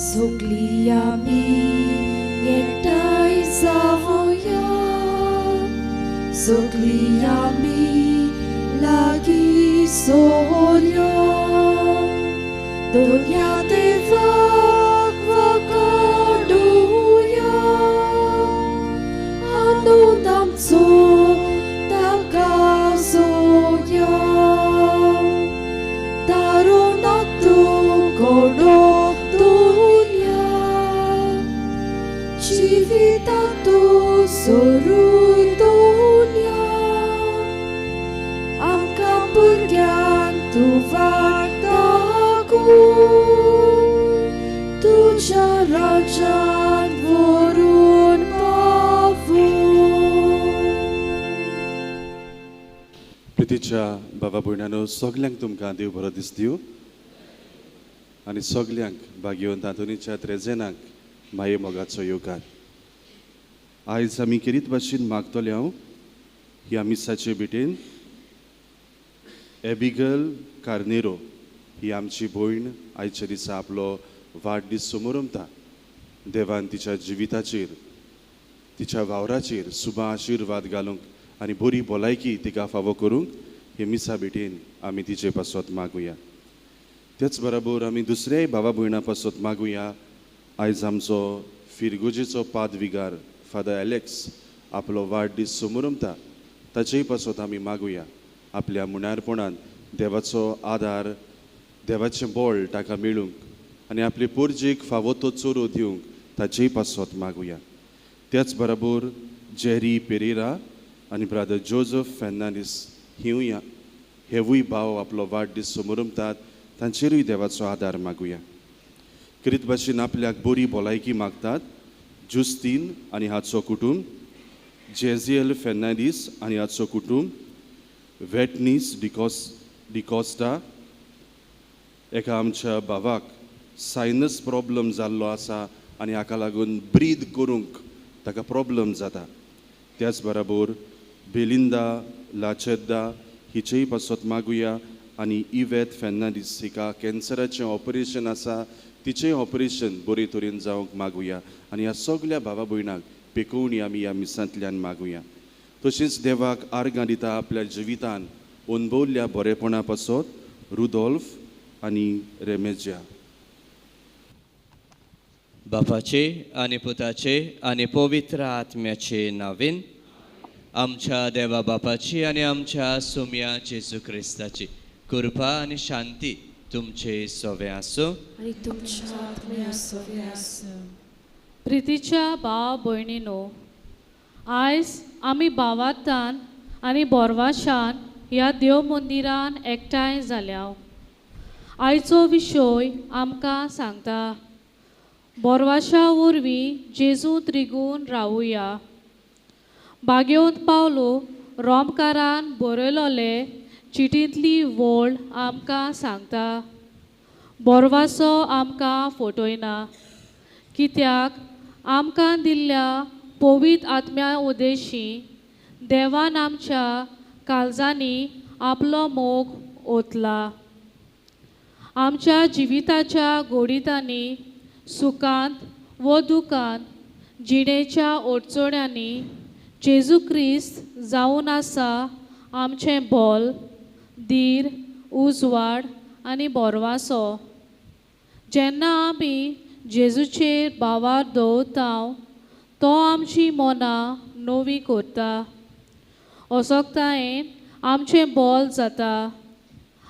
सगळीं आमी एकठांय जावया, सगळीं आमी लागीं सोरया, दोनया देवाक वगडुया, आनंद आमचो ताका जोया, दारोनाक तूं घडो जिवितांतूं सोडून दोनया, आमकां भुरग्यांक तूं वाट दाखोवन, तुज्या राज्यांत व्हरून पावोवन. प्रितीच्या बाबा भयणानो, सगल्यांक तुमकां देव बरो दीस दिवं आनी सगल्यांक भाग्यवंत आंतोनीच्या त्रेजेनाक माये मोगाचो योगार. आयज आमी किरीत भाशेन मागतले हांव ह्या मिसाचे बिटेन एबिगल कार्नेरो ही आमची भयण आयच्या दिसा आपलो वाडदीस समोरमता. देवान तिच्या जिविताचेर तिच्या वावराचेर सुबा आशिर्वाद घालूंक आनी बरी भलायकी तिका फावो करूंक हे मिसा बिटेन आमी तिचे पासत मागुया. तेच बरोबर आमी दुसऱ्याय भावा भयणा पासत मागुया. आयज आमचो फिरगोजेचो पादविगार फादर एलेक्स आपलो वाडदीस समोरमता. ताचेय पासत आमी मागुया आपल्या मुणारपणान देवाचो आदार देवाचें बळ ताका मेळूंक आनी आपले पोरजेक फावो तो चोरो दिवंक ताचेय पासत मागुया. त्याच बरोबर जेरी पेरेरा आनी ब्रादर जोझफ फेर्नांडीस हेवूय भाव आपलो वाडदीस समोरमतात. तांचेरूय देवाचो आदार मागुया. करीत भाशेन आपल्याक बरी भलायकी मागतात जुस्तीन आनी हाचो कुटुंब, जेझियल फेर्नांडीस आनी हाचो कुटुंब, वेटनीस डिकोस्टा. एका आमच्या भावाक सायनस प्रॉब्लम जाल्लो आसा आनी हाका लागून ब्रीद करूंक ताका प्रॉब्लम जाता. त्याच बरोबर बेलिंदा लाचेद्दा हिचेय पासत मागुया आनी इवेथ फेर्नांडीस हिका कॅन्सराचें ऑपरेशन आसा तिचें ऑपरेशन बरे तरेन जावंक मागुया आनी ह्या सगळ्या भावा भयणांक पेकोवणी आमी ह्या मिसांतल्यान मागुया. तशेंच देवाक आर्गां दिता आपल्या जिवितान अणभवल्ल्या बरेपणा पासत रुदोल्फ आनी रेमेजिया. बापाचे आनी पुताचे आनी पवित्र आत्म्याचे नांवेन आमच्या देवा बापाची आनी आमच्या सुम्या जेजू क्रिस्ताची कृपा आनी शांती तुमचे सोवे आसो आनी तुमच्या आत्म्या सोवे आसो. प्रितीच्या भाव भयणीनो, आयज आमी भावार्थान आनी बोरवाशान ह्या देव मंदिरान एकठांय जाल्या. आयचो विशय आमकां सांगता बोरवाशा वरवीं जेजूंत रिगून रावुया. भाग्यवंत पावलो रोमकारान बरयलोले चिटींतली वोळ आमकां सांगता बोरवासो आमकां फटयना, कित्याक आमकां दिल्ल्या पवित्र आत्म्या उद्देशी देवान आमच्या काळजांनी आपलो मोग ओतला. आमच्या जिविताच्या घोडीतांनी सुखांत व दुखांत जिणेच्या अडचण्यांनी जेजू क्रिस्त जावन आसा आमचें बोल, धीर, उजवाड आनी बोरवासो. जेन्ना आमी जेजूचेर भावार दवरता तो आमची मनां नवी करता. अशोकतायेन आमचें बोल जाता.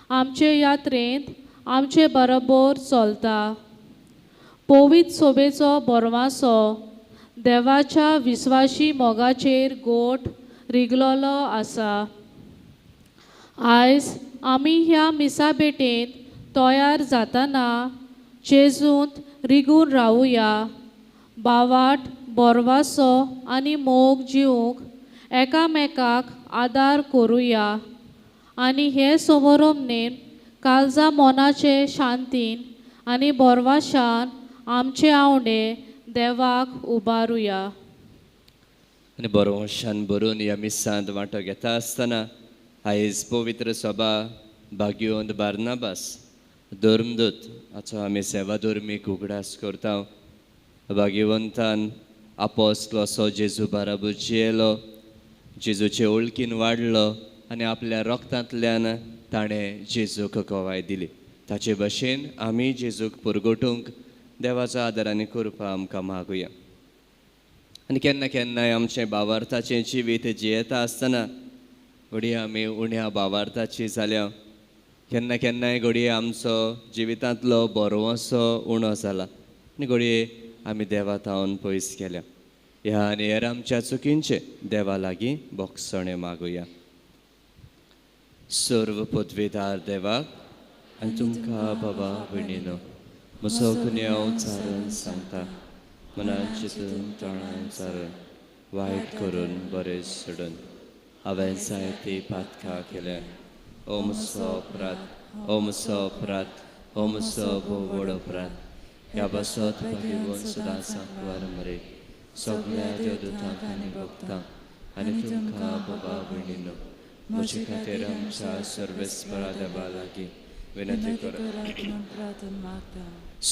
आमचे यात्रेंत आमचे बरोबर चलता. पवित्र सोबेचो बोरवासो देवाच्या विस्वासी मोगाचेर गोठ रिगलोलो आसा. आयज आमी ह्या मिसा भेटेंत तयार जातना जेजूंत रिगून रावुया. भावाट बोरवासो आनी मोग जिवंक एकामेकाक आदार करुया आनी हे समोरमनेन काळजा मोनाचे शांतीन आनी बोरवाशान आमचे आवडे देवाक उबारुया. आनी बरोवशान बरोवन ह्या मिसांत वांटो घेता आसतना आयज पवित्र सभा भाग्योंत बार्नाबास धर्मदूत हाचो आमी सेवा धर्मीक उगडास करता. भाग्यवंतान आपोस्तलो असो जेजू बाराबूर जियेलो, जेजूचे वळखीन वाडलो आनी आपल्या रोगतांतल्यान ताणें जेजूक कोवाय दिली. ताचे भाशेन आमी जेजूक पुरगोटूंक देवाचो आदर आनी कृपा आमकां मागुया. आनी केन्ना केन्नाय आमचें भावार्थाचें जिवीत जियेता आसतना घडये आमी उण्या भावार्थाची जाल्या, केन्ना केन्नाय घडये आमचो जिवितांतलो बरोवसो उणो जाला आनी घडये आमी देवा तावन पयस गेल्या. ह्या आनी हेर आमच्या चुकींचे देवा लागीं बोगसणे मागुया. सर्व पदवीदार देवाक आनी तुमकां बाबा भयणीनो म्हजो गुन्यांव चारून सांगता. मनान चिंतून तोंडान चारून वायट करून बरें सोडून हांवें जायतीं पातकां केल्या. ओ म्हजो अपराध, ओ म्हजो अपराध, ओ म्हजो भोव व्हड अपराध. ह्या बसत भाग्यवन सदां सांगवार मरे सगळ्या देवदूतांक आनी भक्तांक आनी तुमकां बाबा भयणीनो म्हजे खातीर आमच्या सर्वेस्परा देवा लागीं विनंती करात.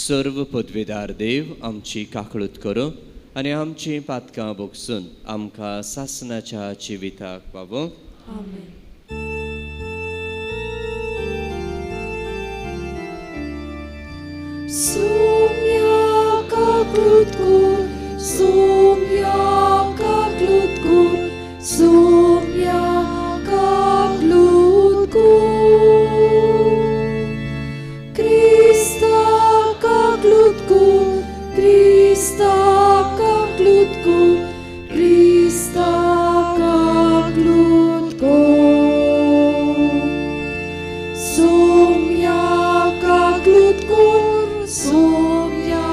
सर्व पदवीदार देव आमची काकळूत करूं आनी आमची पातकां भोगसून आमकां सासणाच्या जिविताक पावोवंक. Sumia kaklut kur, sumia kaklut kur, sumia kaklut kur. Krista kaklut kur, Krista kaklut kur, Krista kaklut kur. Sumia kaklut kur, Sumia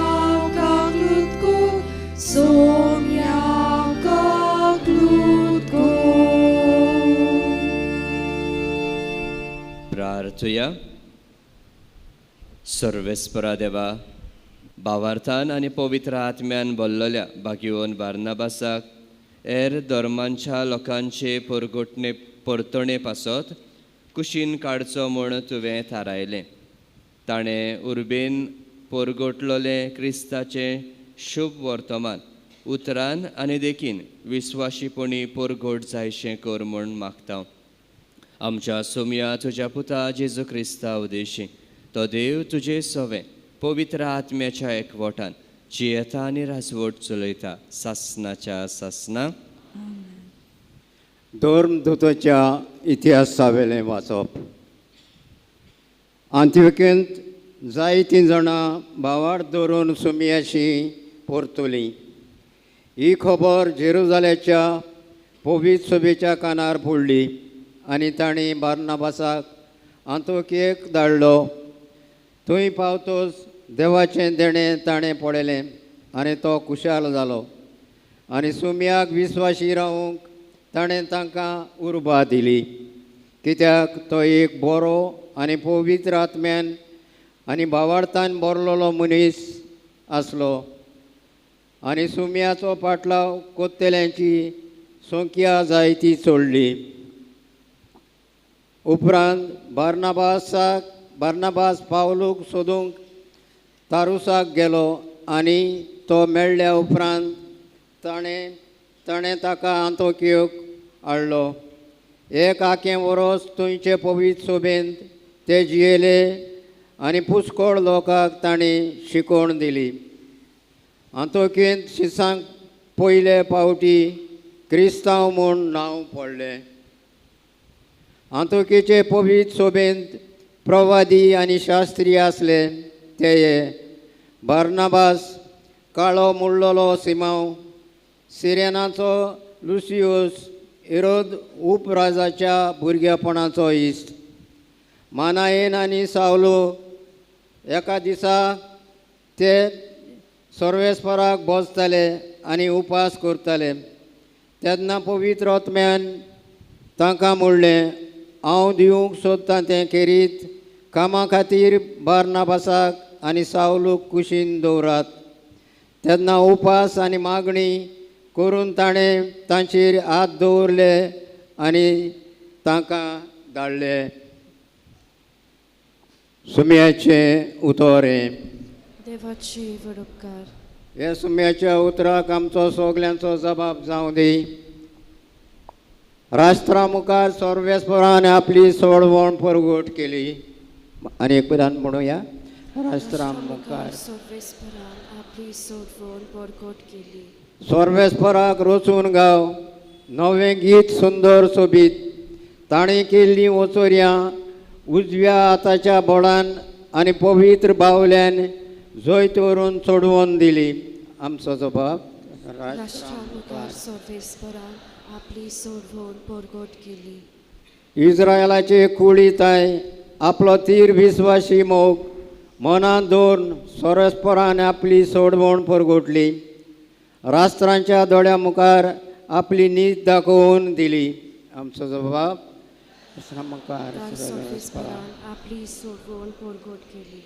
kaklut kur, Sumia kaklut kur. प्रार्थुया. सर्वेस्परा देवा, भावार्थान आनी पवित्र आत्म्यान भरलेल्या भाग्यवन बार्नाबासाक हेर धर्मांच्या लोकांचे परतणे पासत कुशीन काडचो म्हूण तुवें थारायलें. ताणें उर्बेन परगोटलोले क्रिस्ताचे शुभ वर्तमान उतरान आनी देखीन विस्वाशीपणी परगोट जायशें कर म्हूण मागता. आमच्या सोमया तुज्या पुता जेजू क्रिस्ता उदेशी तो देव तुजे सवे पवित्र आत्म्याच्या एकवटान जियेता आनी राजवट चलयता सासणाच्या सासना. धर्मदूताच्या इतिहासावेलें वाचप. अंत्योक्येंत जायतीं जाणां भावार्थ धरून सुमियाशी परतुलीं. ही खबर जेरुजालेच्या पवित्र सभेच्या कानार पडली आनी तांणी बार्नाबासाक अंत्योक्येक धाडलो. थंय पावतोच देवाचें देणें ताणें पळयलें आनी तो खुशाल जालो आनी सुमयाक विस्वाशी रावूंक ताणें तांकां उर्बा दिली, कित्याक तो एक बरो आनी पवित्र आत्म्यान आनी भावार्थान भरलेलो मनीस आसलो. आनी सुमयाचो पाटलाव कोत्तेल्यांची संख्या जायती चडली. उपरांत बार्नाबास पावलूक सोदूंक तारुसाक गेलो आनी तो मेळ्ळ्या उपरांत ताणें ताका अंत्योक्येक हाडलो. एक आखें वरोस थंयचे पवित्र सभेंत ते जियेले आनी पुष्कळ लोकांक तांणी शिकवण दिली. अंत्योक्येंत शिसांक पयले फावटी क्रिस्तांव म्हूण नांव पडलें. अंत्योक्येचे पवित्र सभेंत प्रवादी आनी शास्त्री आसले ते बार्नाबास, काळो मुळ्ळलो सिमांव, सिरेनाचो लुसियोस, हेरोद उपराजाच्या भुरगेपणाचो इश्ट, मानायेन आनी सावलो. एका दिसा ते सर्वेस्पराक बसताले आनी उपास करताले. तेन्ना पवित्र आत्म्यान तांकां म्हणलें, हांव दिवंक सोदतां तें खेरीत कामा खातीर बार्नाबासाक आनी सावलूक कुशीन दवरात. तेन्ना उपास आनी मागणी करून ताणें तांचेर हात दवरले आनी तांकां धाडले. सुमयाचे उतोरें. देवाची वडोपकार. हे सुमयाच्या उतराक आमचो सगल्यांचो जबाब जावं दी. राष्ट्रा मुखार सर्वेस्परान आपली सोडवण परगट केली. आनी एक विधान म्हणुया. राष्ट्रा मुखार सर्वेस्परान आपली सोडवण परगट केली. सर्वेस्पराक रचून गाव. नवें गीत सुंदर सोबीत. ताणें केल्लीं वचोऱ्यां उजव्या हाताच्या बोडान आनी पवित्र बावल्यान जैत व्हरून चडवून दिली. आमचो जबाब. राष्ट्रा मुखार सर्वेस्परान आपली सोडवण परगट केली. इस्रायलाचे कुळीताय आपलो तीर विस्वासी मोग मनांत दवरून सर्वेस्परान आपली सोडवण परगटली. राष्ट्रांच्या दोळ्या मुखार आपली नीत दाखोवन दिली. आमचो जबाब. सर्वेस्परान आपली सोडवण परगट केली.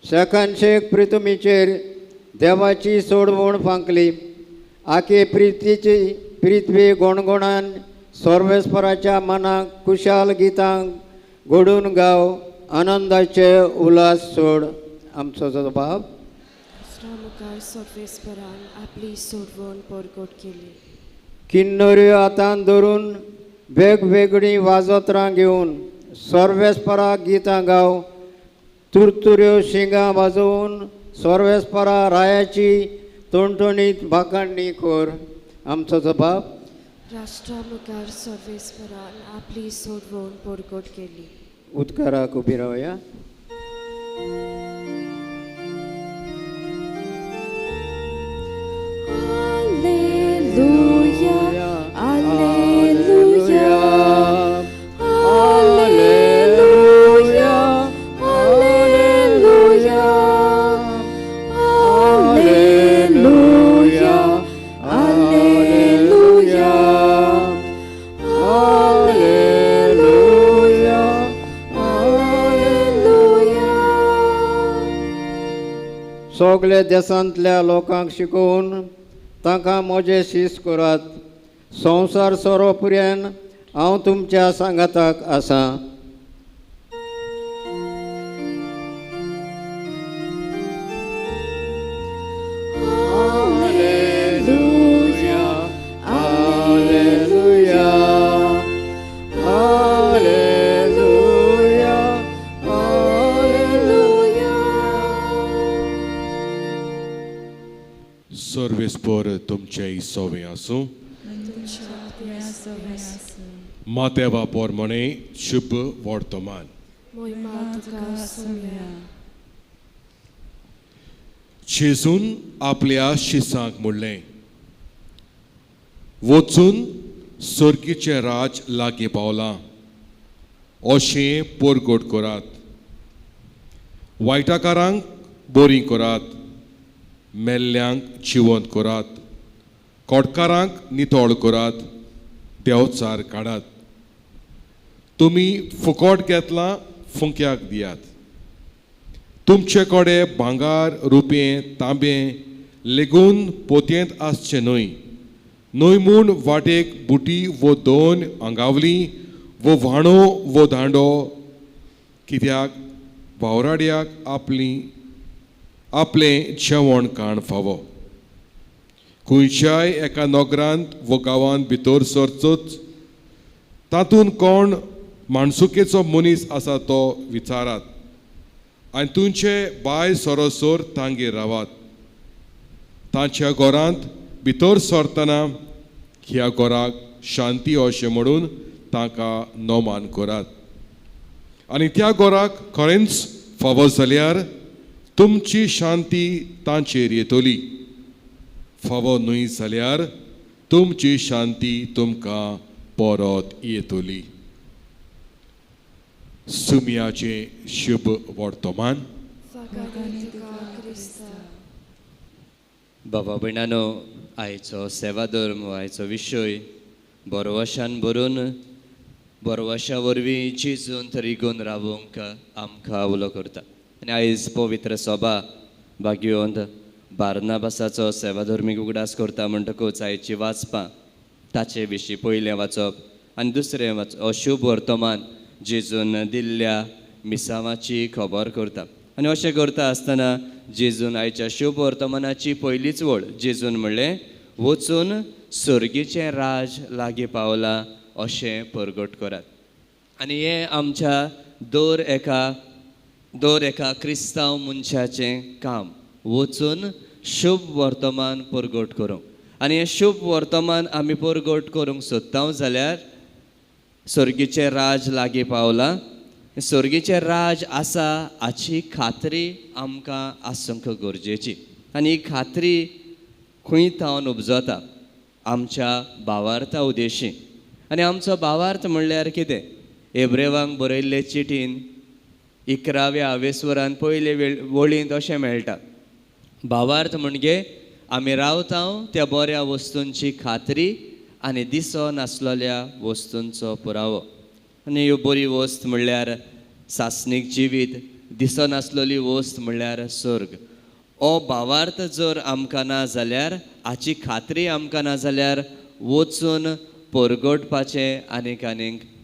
सेकंड शेख प्रितुमीचेर देवाची सोडवण फांकली. आखे पृथ्वी गोणगोणान सर्वेस्पराच्या मनाक कुशाल गितांक घडून गाव. आनंदाचे उल्हास सोड. आमचो जबाब. राष्ट्रा मुखार सर्वेस्परान आपली सोडवण परगट केली. किन्नऱ्यो हातान धरून वेगवेगळीं वाजोत्रां घेवन सर्वेस्पराक गितां गाव. तुरतुऱ्यो शिंगां वाजोवन सर्वेस्परा रायाची तणतणीत भाकांडी कर. आमचो जबाब. राष्ट्रा मुखार सर्वेस्परान आपली सोडवण परगट केली. उदकाराक उबी रावया. Alleluia, Alleluia, Alleluia, Alleluia, Alleluia, Alleluia, Alleluia, Alleluia. सगल्या देशांतल्या लोकांक शिकोवन तांकां मोजेशीस करात. संवसार सोरोपर्यंत हांव तुमच्या सांगाताक आसा. Alleluia, Alleluia, Alleluia, Alleluia. सर्वेस्पर तुमचे सोवे आसूं. मातेवा पोरमणे शुभ वर्तमान. Moima tuka sumia. जेजून आपल्या शिसांक म्हणलें, वचून सर्गीचें राज लागीं पावलां अशें परगट करात. वायटाकारांक बरीं करात. मेल्ल्यांक जिवंत करात. कोडकारांक नितळ करात. देंवचार काडात. तुमी फुकट घेतलां फुंक्याक दियात. तुमचे कडेन भांगार रुपें तांबें लेगून पोतयेंत आसचें न्हय. न्हय म्हूण वाटेक बुटी वो दोन आंगावली वो व्हाणो वो दांडो. कित्याक वावराड्याक आपलें जेवण खाण फावो. खंयच्याय एका नोगरांत वो गांवांत भितर सरचोच तातूंत कोण माणसुकेचो मनीस आसा तो विचारात. आनी तुमचे बाय सरोसोर तांगेर रावात. तांच्या घरांत भितर सरतना ह्या घराक शांती अशें म्हणून तांकां नोमान करात. आनी त्या घराक खरेंच फावो जाल्यार तुमची शांती तांचेर येतली. फावो न्हय जाल्यार तुमची शांती तुमकां परत येतली. सुमयाचे शुभ वर्तमान. बाबा भयणानो, आयचो सेवा धर्म आयचो विशय बरोवाशान बरोवन बरोवाशा वरवीं चिजून तरी गोवन रावूंक आमकां उलो करता. आनी आयज पवित्र सभा घेवन बार्नाबासाचो सेवाधर्मीक उगडास करता म्हणटकूच आयची वाचपां ताचे विशीं पयलें वाचप आनी दुसरें शुभ वर्तमान जेजून दिल्ल्या मिसावाची खबर करता आनी अशें करता आसतना जेजून आयच्या शुभ वर्तमानाची पयलीच वळ जेजून म्हणलें वचून सर्गीचें राज लागीं पावलां अशें परगट करात. आनी हें आमच्या दर एका क्रिस्तांव मनशाचें काम वचून शुभ वर्तमान परगट करूंक. आनी हें शुभ वर्तमान आमी परगट करूंक सोदता जाल्यार सर्गीचें राज लागीं पावलां, सर्गीचें राज आसा हाची खात्री आमकां आसूंक गरजेची. आनी ही खात्री खंय थावन उपजता आमच्या भावार्था उद्देशी. आनी आमचो भावार्थ म्हणल्यार कितें? एब्रेवांक बरयल्ले चिटीन 11व्या आवेस्वरान पयले वळींत अशें मेळटा. भावार्थ म्हणजे आमी रावता त्या बऱ्या वस्तूंची खात्री आनी दिसो नासलेल्या वस्तूंचो पुरावो. आनी ह्यो बरी वस्त म्हणल्यार सासणीक जिवीत, दिसो नासलेली वस्त म्हणल्यार स्वर्ग. हो भावार्थ जर आमकां ना जाल्यार, हाची खात्री आमकां ना जाल्यार वचून परगटपाचें आनीक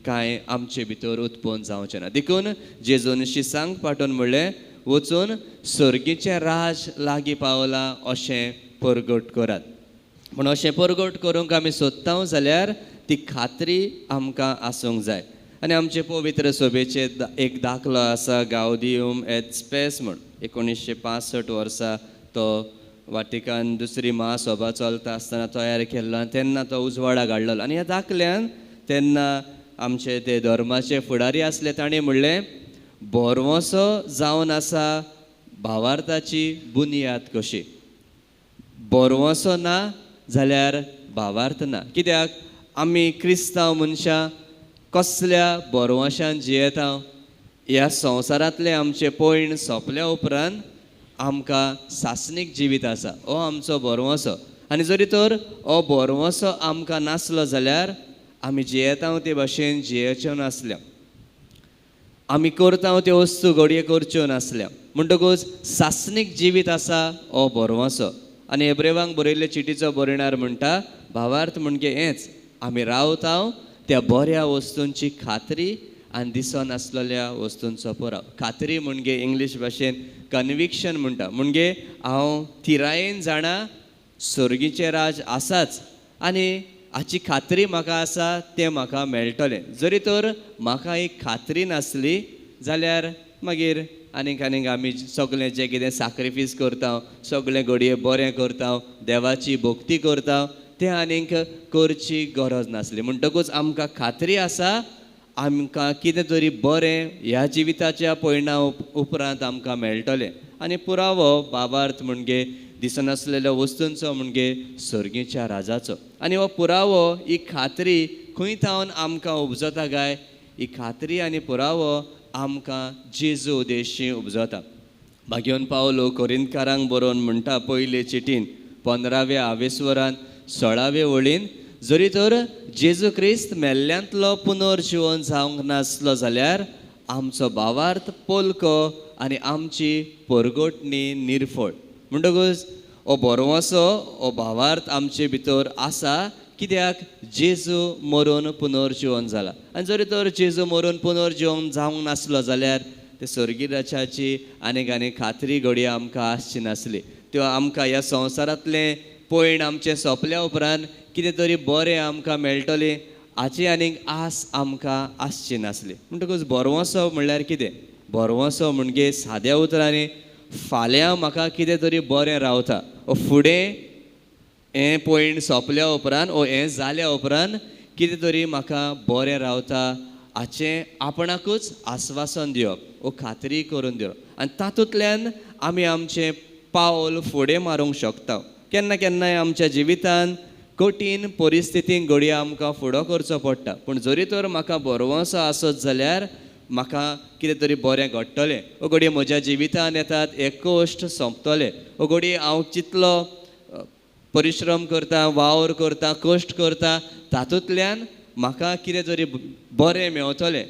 कांय आमचे भितर उत्पन्न जावचें ना. देखून जेजून शिसांक पाठोवन म्हणलें वचून सर्गीचें राज लागीं पावलां अशें परगट करात. पूण अशें परगट करूंक आमी सोदता जाल्यार ती खात्री आमकां आसूंक जाय. आनी आमचे पवित्र सभेचे एक दाखलो आसा गावदियम एट स्पेस म्हूण. 1965 वर्सा तो वाटिकान दुसरी महासभा चलता आसतना तयार केल्लो आनी तेन्ना तो उजवाडाक हाडलेलो. आनी ह्या दाखल्यान तेन्ना आमचे ते धर्माचे फुडारी आसले ताणें म्हणलें बोरवोसो जावन आसा भावार्थाची बुनियाद कशी. बोरवोसो ना जाल्यार भावार्थ ना. कित्याक आमी क्रिस्तांव मनशां कसल्या बोरवोशान जियेता? ह्या संवसारांतले आमचे पयण सोंपल्या उपरांत आमकां सासणीक जिवीत आसा, हो आमचो बोरवोसो. आनी जरी तर हो बोरवोसो आमकां नासलो जाल्यार आमी जियेता ते भाशेन जियेच्यो नासल्या, आमी करता त्यो वस्तू घडये करच्यो नासल्या. म्हणटकूच सासणीक जिवीत आसा हो बोरवोसो. आनी एब्रेवांक बरयल्ले चिटीचो बरयणार म्हणटा भावार्थ म्हणजे हेंच, आमी रावता त्या बऱ्या वस्तूंची खात्री आनी दिसो नासलेल्या वस्तूंचो पुराव. खात्री म्हणजे इंग्लीश भाशेन कन्विक्शन म्हणटा. म्हणजे हांव थिरायेन जाणा सर्गीचें राज आसाच आनी हाची खात्री म्हाका आसा तें म्हाका मेळटलें. जरी तर म्हाका एक खात्री नासली जाल्यार मागीर आनीक आमी सगळें जें कितें सॅक्रिफीस करता, सगळें घडये बरें करता, देवाची भक्ती करता, तें आनीक करची गरज नासली. म्हणटकूच आमकां खात्री आसा आमकां कितें तरी बरें ह्या जिविताच्या पयणा उपरांत आमकां मेळटलें. आनी पुरावो भावार्थ म्हणजे दिसनासलेल्या वस्तूंचो म्हणजे सर्गीच्या राजाचो. आनी हो पुरावो, ही खात्री खंय थावन आमकां उपजता काय? ही खात्री आनी पुरावो आमकां जेजू उद्देशी उपजता. भाग्योन पावलो कोरिंथकारांक बरोवन म्हणटा पयले चिटीन 15व्या आवेस्वरान 16वे वळीन, जरी तर जेजू क्रिस्त मेल्ल्यांतलो पुनर्जीवन जावंक नासलो जाल्यार आमचो भावार्थ पोलको आनी आमची परगटणी निर्फळ. म्हणटकूच हो बोरवोसो, हो भावार्थ आमचे भितर आसा कित्याक जेजू मरून पुनर्जीवन जाला. आनी जरी तर जेजू मरून पुनर्जीवन जावंक नासलो जाल्यार ते सर्गी राजाची आनीक खात्री घडये आमकां आसची नासली. त्यो आमकां ह्या संवसारांतलें पयण आमचें सोंपल्या उपरांत कितें तरी बरें आमकां मेळटलें हाची आनीक आस आमकां आसची नासली. म्हणटकूच बोरवोसो म्हणल्यार कितें? बोरवोसो म्हणजे साद्या उतरांनी फाल्यां म्हाका कितें तरी बरें रावता, फुडें हें पयण सोंपल्या उपरांत हें जाल्या उपरांत कितें तरी म्हाका बरें रावता हाचें आपणाकूच आस्वासन दिवप, खात्री करून दिवप. आनी तातूंतल्यान आमी आमचें पावल फुडें मारूंक शकता. केन्ना केन्नाय आमच्या जिवितांत कठीण परिस्थितींक घडये आमकां फुडो करचो पडटा. पूण जरी तर म्हाका बोरवोसो आसत जाल्यार म्हाका कितें तरी बरें घडटलें. घडये म्हज्या जिवितांत येतात हे कश्ट सोंपतले. घडये हांव चितलो परिश्रम करता, वावर करता, कश्ट करता, तातूंतल्यान म्हाका कितें तरी बरें मेळटलें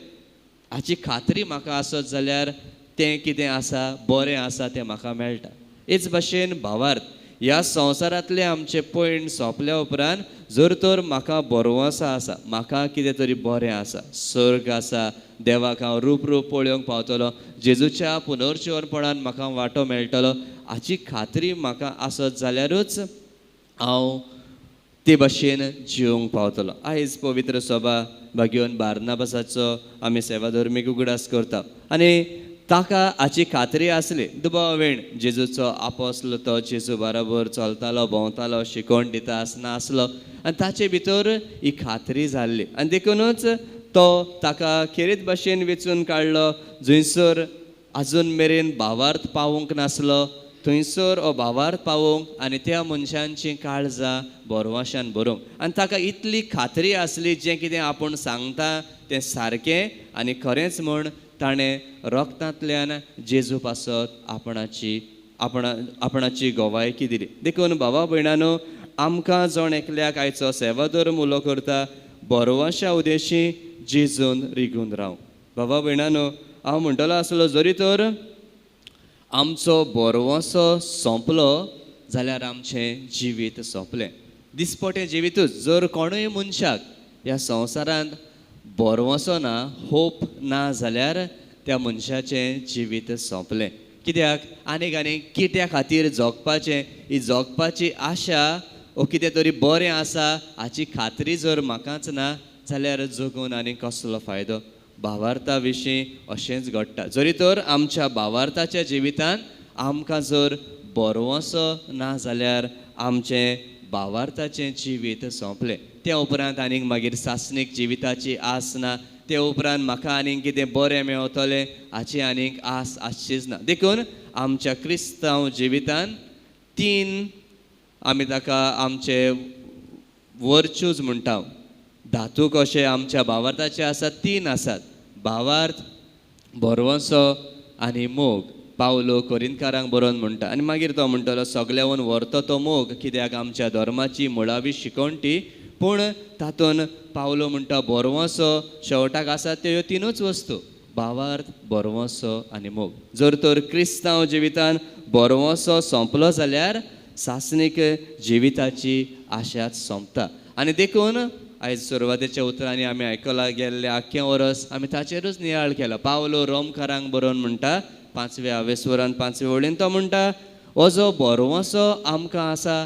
हाची खात्री म्हाका आसत जाल्यार तें कितें आसा बरें आसा तें म्हाका मेळटा. हेच भाशेन भावार्थ ह्या संवसारांतले आमचे पयण सोंपल्या उपरांत जर तर म्हाका बरवंसा आसा, म्हाका कितें तरी बरें आसा, सर्ग आसा, देवाक हांव रूप पळोवंक पावतलो, जेजूच्या पुनर्जीवनपणान म्हाका वांटो मेळटलो, हाची खात्री म्हाका आसत जाल्यारूच हांव ते भाशेन जिवंक पावतलो. आयज पवित्र सभा घेवन बार्नाबासाचो आमी सेवाधर्मीक उगडास करता आनी ताका हाची खात्री आसली. दुबाव वेळ जेजूचो आपोस्ल तो जेजू बरोबर चलतालो, भोंवतालो, शिकोवन दिता आसना आसलो आनी ताचे भितर ही खात्री जाल्ली आनी देखूनच तो ताका खेरीत भाशेन वेचून काडलो. जंयसर आजून मेरेन भावार्थ पावूंक नासलो थंयसर हो भावार्थ पावोवंक आनी त्या मनशांची काळजां बरवाशान भरूंक. आनी ताका इतली खात्री आसली जें कितें आपूण सांगता तें सारकें आनी खरेंच म्हूण ताणें रोगतांतल्यान जेजू पासत आपणाची गोवायकी दिली. देखून भावा भयणांनो, आमकां जण एकल्याक आयचो सेवाधर्म उलो करता बरवाशा उदेशी जेजून रिगून राव. भावा भयणांनो, हांव म्हणटलो आसलो जरी तर आमचो बरवंसो सोंपलो जाल्यार आमचें जिवीत सोंपलें. दिसपटें जिवीतूच. जर कोणूय मनशाक ह्या संवसारांत बरवंसो ना, होप ना जाल्यार त्या मनशाचें जिवीत सोंपलें. कित्याक आनीक कित्या खातीर जगपाचें, ही जगपाची आशा वो कितें तरी बरें आसा हाची खात्री जर म्हाकाच ना जाल्यार जगून आनी कसलो फायदो. भावार्था विशीं अशेंच घडटा. जरी तर आमच्या भावार्थाच्या जिवितांत आमकां जर बरवंसो ना जाल्यार आमचें भावार्थाचें जिवीत सोंपलें. ते उपरांत आनीक मागीर सासणीक जिविताची आस ना. ते उपरांत म्हाका आनीक कितें बरें मेळटलें हाची आनीक आस आसचीच ना. देखून आमच्या क्रिस्तांव जिवितांत 3 आमी ताका आमचे वर्च्यूज म्हणटा. धातू कशे आमच्या भावार्थाचे आसात 3 आसात. भावार्थ, बरवंसो आनी मोग. पावलो कोरिंथकारांक बरोवन म्हणटा आनी मागीर तो म्हणटलो सगळ्यावन व्हरतो तो मोग, कित्याक आमच्या धर्माची मुळावी शिकवण ती. पूण तातूंत पावलो म्हणटा बरवंसो शेवटाक आसात त्यो 3च वस्तू, भावार्थ, बरवंसो आनी मोग. जर तर क्रिस्तांव जिवितांत बरवंसो सोंपलो जाल्यार सासणीक जिविताची आशाच सोंपता. आनी देखून आयज सुरवातेच्या उतरांनी आमी आयकलां गेल्ले आख्खें वरस आमी ताचेरूच नियाळ केलो. पावलो रोमकारांक बरोवन म्हणटा 5व्या आवेस्वरांत 5व्या वळीन तो म्हणटा हो जो बरवंसो आमकां आसा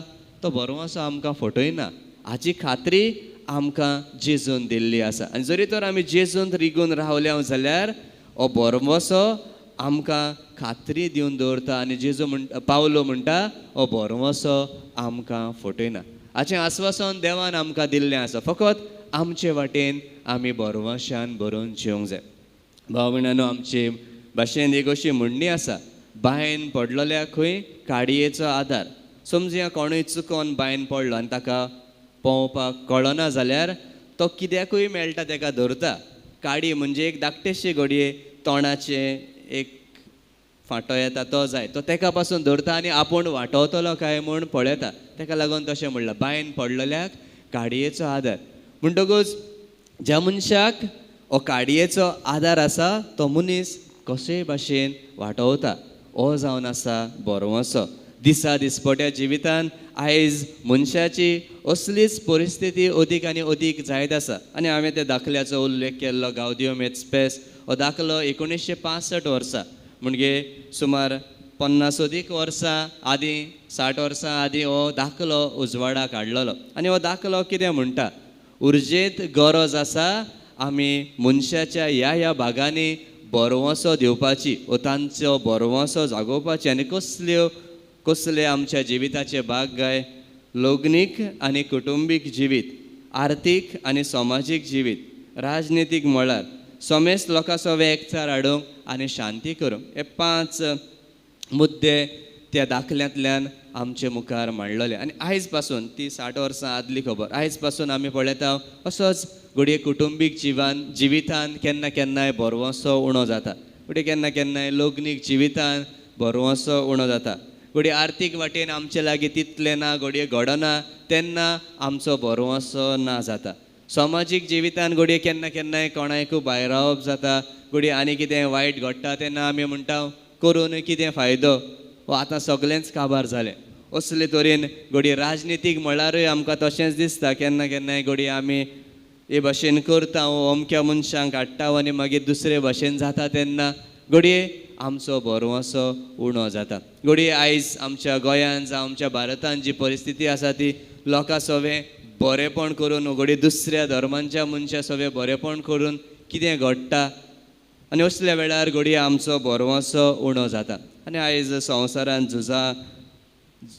तो बरवंसो आमकां फटयना, हाची खात्री आमकां जेजून दिल्ली आसा. आनी जरी तर आमी जेजून रिगून रावल्या जाल्यार हो बरवंसो आमकां खात्री दिवन दवरता आनी जेजू पावलो म्हणटा हो बरवंसो आमकां फटयना. हाचें आस्वासन देवान आमकां दिल्लें आसा. फकत आमचे वाटेन आमी बरवंशान भरून जिवंक जाय. भाव भयणांनो, आमचे भाशेन एक अशी म्हणणी आसा, बायन पडलेल्याक खंय काडयेचो आदार. समजा कोणूय चुकोन बायन पडलो आनी ताका पोंवपाक कळना जाल्यार तो कित्याकूय मेळटा ताका धरता. काडी म्हणजे एक धाकटेशी घडये तोंडाचे एक फांटो येता तो जाय, तो तेका पासून धरता आनी आपूण वांटवतलो काय म्हूण पळयता. तेका लागून तशें म्हणलां बायन पडलेल्याक काडयेचो आदार. म्हणटकूच ज्या मनशाक हो काडयेचो आदार आसा तो मनीस कशेय भाशेन वांटवता. हो जावन आसा बरवंसो. दिसा दिसपट्या जिवितांत आयज मनशाची असलीच परिस्थिती अदीक आनी अदीक जायत आसा. आनी हांवें त्या दाखल्याचो उल्लेख केल्लो गावदियो एट स्पेस. हो दाखलो 1965 वर्सा म्हणजे सुमार 50 अदीक वर्सां आदीं 60 वर्सां आदीं हो दाखलो उजवाडाक हाडलेलो. आनी हो दाखलो कितें म्हणटा, उर्जेत गरज आसा आमी मनशाच्या ह्या भागांनी बरवंसो दिवपाची व तांचो बरवंसो जागोवपाची. आनी कसले आमच्या जिविताचे भाग गाय, लग्नीक आनी कुटुंबीक जिवीत, आर्थीक आनी समाजीक जिवीत, राजनितीक मळार समेस्त लोकांचो एकचार हाडूंक आनी शांती करूंक. हे 5 मुद्दे त्या दाखल्यांतल्यान आमचे मुखार मांडलेले. आनी आयज पासून ती 60 वर्सां आदली खबर, आयज पासून आमी पळयता असोच घडये कुटुंबीक जिवितांत केन्ना केन्नाय बरवंसो उणो जाता. घडये केन्ना केन्नाय लग्नीक जिवितांत बरवंसो उणो जाता. घडये आर्थीक वाटेन आमचे लागीं तितलें ना, घडये घडना तेन्ना आमचो बरवंसो ना जाता. समाजीक जिवितान घडये केन्ना केन्नाय कोणायकू भायर रावप जाता, घडये आनी कितें वायट घडटा तेन्ना आमी म्हणटा करून कितें फायदो, वो आतां सगळेंच काबार जालें. असले तरेन घडये राजनितीक म्हळ्यारूय आमकां तशेंच दिसता. केन्ना केन्नाय घडये आमी हे भाशेन करता, अमक्या मनशांक हाडटा आनी मागीर दुसरे भाशेन जाता तेन्ना घडये आमचो भरवंसो उणो जाता. घडये आयज आमच्या गोंयांत जावं आमच्या भारतांत जी परिस्थिती आसा ती लोकां सगळें बरेंपण करून घडये दुसऱ्या धर्मांच्या मनशां सगळें बरेंपण करून कितें घडटा आनी असल्या वेळार घडये आमचो भरवंसो उणो जाता. आनी आयज संवसारांत झुजां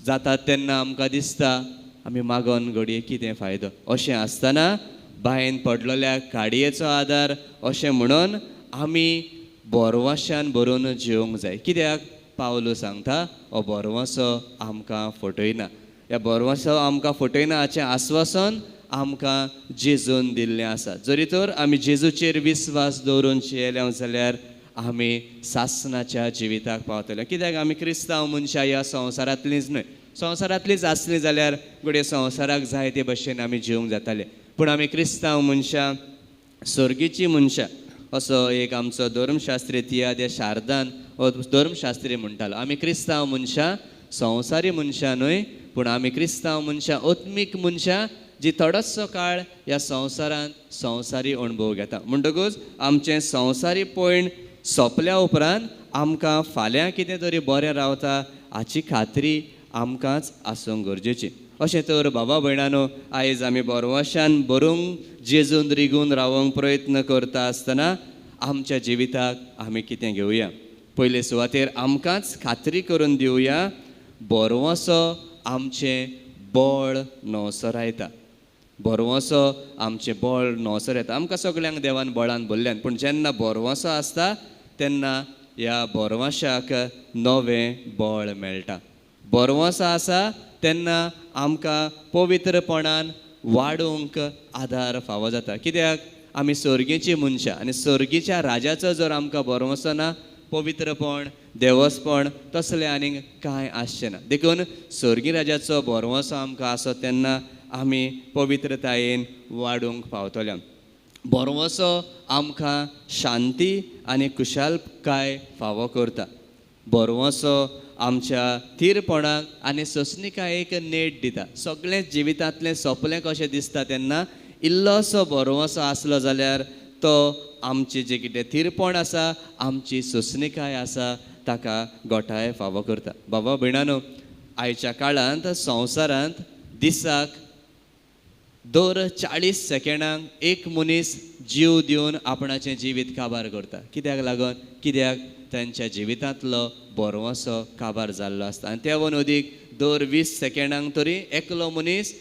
जातात तेन्ना आमकां दिसता आमी मागोन घडये कितें फायदो. अशें आसतना बायन पडलेल्या काडयेचो आदार अशें म्हणून आमी बोरवाशान भरून जिवंक जाय. कित्याक पावलो सांगता हो बोरवासो आमकां फटयना. ह्या बोरवासो आमकां फटयना हाचें आस्वासन आमकां जेजून दिल्लें आसा. जरी तर आमी जेजूचेर विस्वास दवरून जियेले जाल्यार आमी सासणाच्या जिविताक पावतले. कित्याक आमी क्रिस्तांव मनशां ह्या संवसारांतलींच न्हय, संवसारांतलींच आसलीं जाल्यार घडये संवसाराक जाय ते भशेन आमी जिवंक जाताले. पूण आमी क्रिस्तांव मनशां सर्गीची मनशां असो एक आमचो धर्मशास्त्री तियादे शारदान हो धर्मशास्त्री म्हणटालो. आमी क्रिस्तांव मनशां संवसारी मनशां न्हय, पूण आमी क्रिस्तांव मनशां आत्मीक मनशां जी थोडोसो काळ ह्या संवसारांत संवसारी अणभव घेता. म्हणटकूच आमचें संवसारी पयण सोंपल्या उपरांत आमकां फाल्यां कितें तरी बरें रावता हाची खात्री आमकांच आसूंक गरजेची. अशें तर बाबा भयणानो, आयज आमी बोरवाशान भरूंक जेजून रिगून रावंक प्रयत्न करता आसतना आमच्या जिविताक आमी कितें घेवया. पयले सुवातेर आमकांच खात्री करून दिवया बोरवासो आमचें बळ नवसरायता. बोरवासो आमचें बळ नवसरायता. आमकां सगळ्यांक देवान बळान भरल्यान, पूण जेन्ना बोरवासो आसता तेन्ना ह्या बोरवाशाक नवें बळ मेळटा. बोरवासो आसा तेन्ना आमकां पवित्रपणान वाडूंक आदार फावो जाता. कित्याक आमी सर्गीची मनशां आनी सर्गीच्या राजाचो जर आमकां बोरवासो ना, पवित्रपण देवस्पण तसलें आनीक कांय आसचें ना. देखून सर्गी राजाचो बोरवासो आमकां आसत तेन्ना आमी पवित्रतायेन वाडूंक पावतले. बोरवासो आमकां शांती आनी कुशालकाय फावो करता. बोरवासो आमच्या थीरपणाक आनी सोंसणीकायेक नेट दिता. सगळें जिवितांतलें सोंपलें कशें दिसता तेन्ना इल्लोसो बोरवासो आसलो जाल्यार तो आमचें जें कितें थीरपण आसा, आमची सोंसणीकाय आसा ताका गोठाय फावो करता. बाबा भयणानो, आयच्या काळांत संवसारांत दिसाक दर 40 सेकंडांक एक मनीस जीव दिवन आपणाचें जिवीत काबार करता. कित्याक लागून? कित्याक तांच्या जिवितांतलो बोरवासो काबार जाल्लो आसता. आनी त्यावन अदीक दर 20 सेकंडांक तरी एकलो मनीस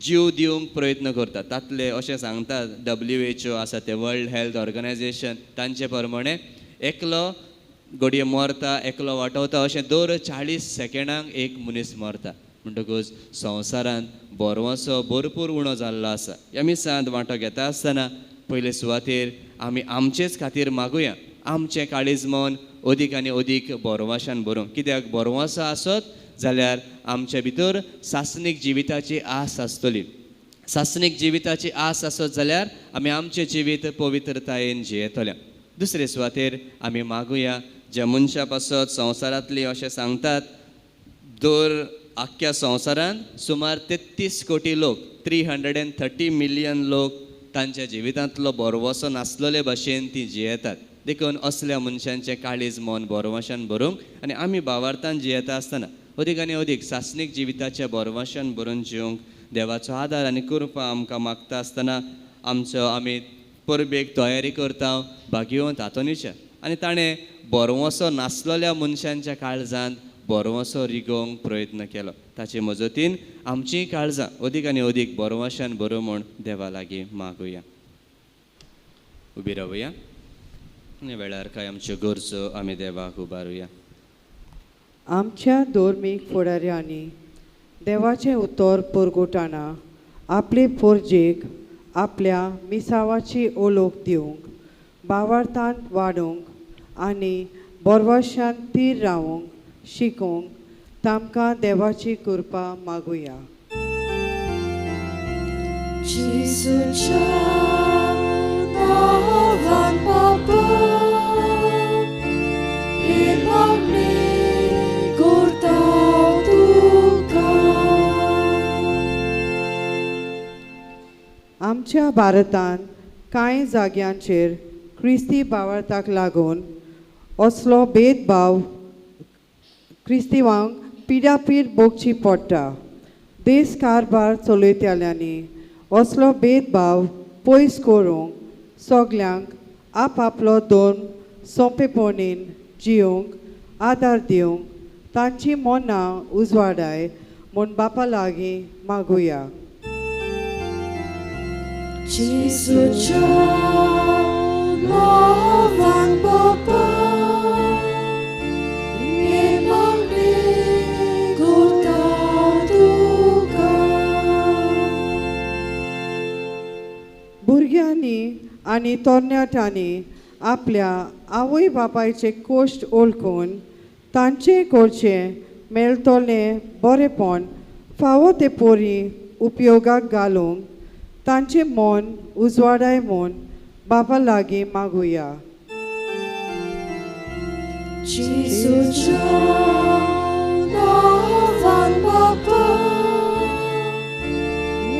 जीव दिवंक प्रयत्न करता. तातले अशें सांगतात WHO आसा ते वर्ल्ड हेल्थ ऑर्गनायझेशन, तांचे प्रमाणे एकलो घडये मरता, एकलो वाटवता, अशें दर 40 सेकंडांक एक मनीस मरता. म्हणटकूच संवसारांत बोरवासो भरपूर उणो जाल्लो आसा. ह्या मिसांत वांटो घेता आसतना पयले सुवातेर आमी आमचेच खातीर मागुया आमचें काळीज मन अदीक आनी अदीक बोरवाशान भरूंक. कित्याक बोरवासो आसत जाल्यार आमच्या भितर सासणीक जिविताची आस आसतली. सासणीक जिविताची आस आसत जाल्यार आमी आमचें जिवीत पवित्रतायेन जियेतले. दुसरे सुवातेर आमी मागुया ज्या मनशा पासत संवसारांतली अशें सांगतात दर आख्ख्या संवसारांत सुमार 33 कोटी लोक 330 मिलियन लोक तांच्या जिवितांतलो बोरवासो नासलेले भाशेन ती जियेतात. देखून असल्या मनशांचें काळीज मन बोरवाशान भरूंक आनी आमी भावार्थान जियेता आसतना अदीक आनी अदीक सासणीक जिविताच्या बोरवाशान भरून जिवंक देवाचो आदार आनी कृपा आमकां मागता आसतना आमी परबेक तयारी करता भाग्यवंत हातोनीच्या. आनी ताणें बोरवासो नासलेल्या मनशांच्या काळजांत बोरवासो रिगोवंक प्रयत्न केलो. ताचे मजतीन आमचीं काळजां अदीक आनी अदीक बोरवाशान भरूं म्हूण देवा लागीं मागुया. उबी रावया आनी वेळार कांय आमच्यो गरजो आमी देवाक उबारुया. आमच्या धोर्मीक फुडाऱ्यांनी देवाचें उतर पुरगुटाना आपले पोरजेक आपल्या मिसावाची ओळख दिवंक, भावार्थांत वाडूंक आनी बोरवाशान तीर रावंक शिकोवंक तांकां देवाची कृपा मागुया. जेसूच्या नावान बाबा हे मागणे करता तुका. आमच्या भारतांत कांय जाग्यांचेर क्रिस्ती बावळताक लागून असलो भेदभाव क्रिस्तिवांक पिडापीड भोगची पडटा. देश कारबार चलयतल्यांनी असलो भेदभाव पयस करूंक सगल्यांक आपआपलो धर्म सोंपेपणीन जिवंक आदार दिवंक तांची मनां उजवाडाय म्हूण बापा लागीं मागुया. जेसूच्या नावान बाबा हे मागणे करता तुका. भुरग्यांनी आनी तरणाट्यांनी आपल्या आवय बापायचे कोश्ट ओळखून तांचे कडचें मेळटलें बरेपण फावो ते पोरी उपयोगाक घालूंक तांचें मन उजवाडाय म्हूण बापा लागीं मागुया. जेसूच्या नावान बाबा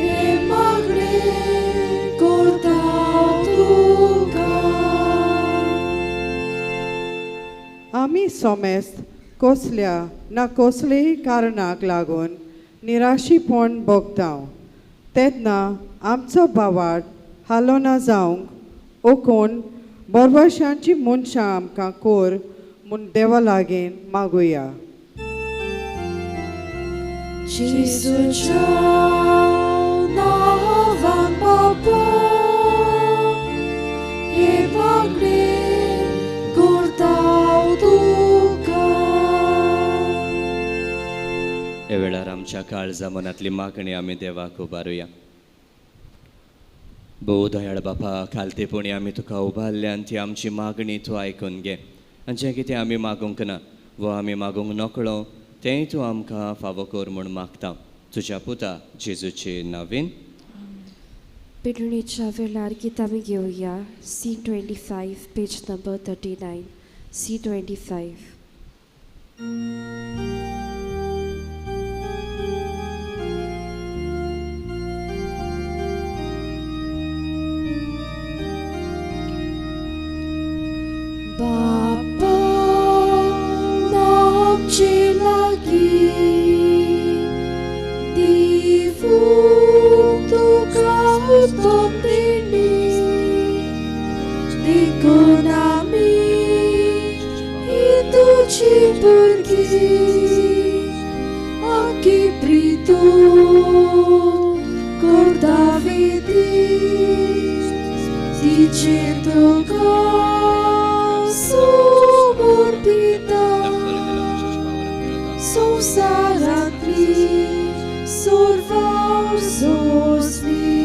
हे मागणे करता तुका. आमी सोमेस्त कसल्या ना कसलेय कारणाक लागून निराशीपण भोगता तेन्ना आमचो बावाड हालो ना जावंक ओकून बरवशांची मनशां आमकां कोर म्हूण देवा लागीं मागुया. जेसूच्या नावान बाबा हे मागणे करता तुका. हे वेळार आमच्या काळजा मनांतली मागणी आमी देवाक उबारुया. भोव दयाळ बापा, खालतेपणी आमी तुका उबारल्या आनी ती आमची मागणी तूं आयकून घे. आनी जें कितें आमी मागूंक ना वो आमी मागूंक नकळो तेंय तूं आमकां फावो कर म्हूण मागता. तुज्या पुता जेजूचे नांवेन. पिडणीच्या वेळार गीत आमी घेवया. C25 page number 39. C25. Baba naamche lagi divu tuka utondini dikonami ituci pergi aki pritu kordavidi dicertoka sumur pita संसारातली सोरवाव सोसली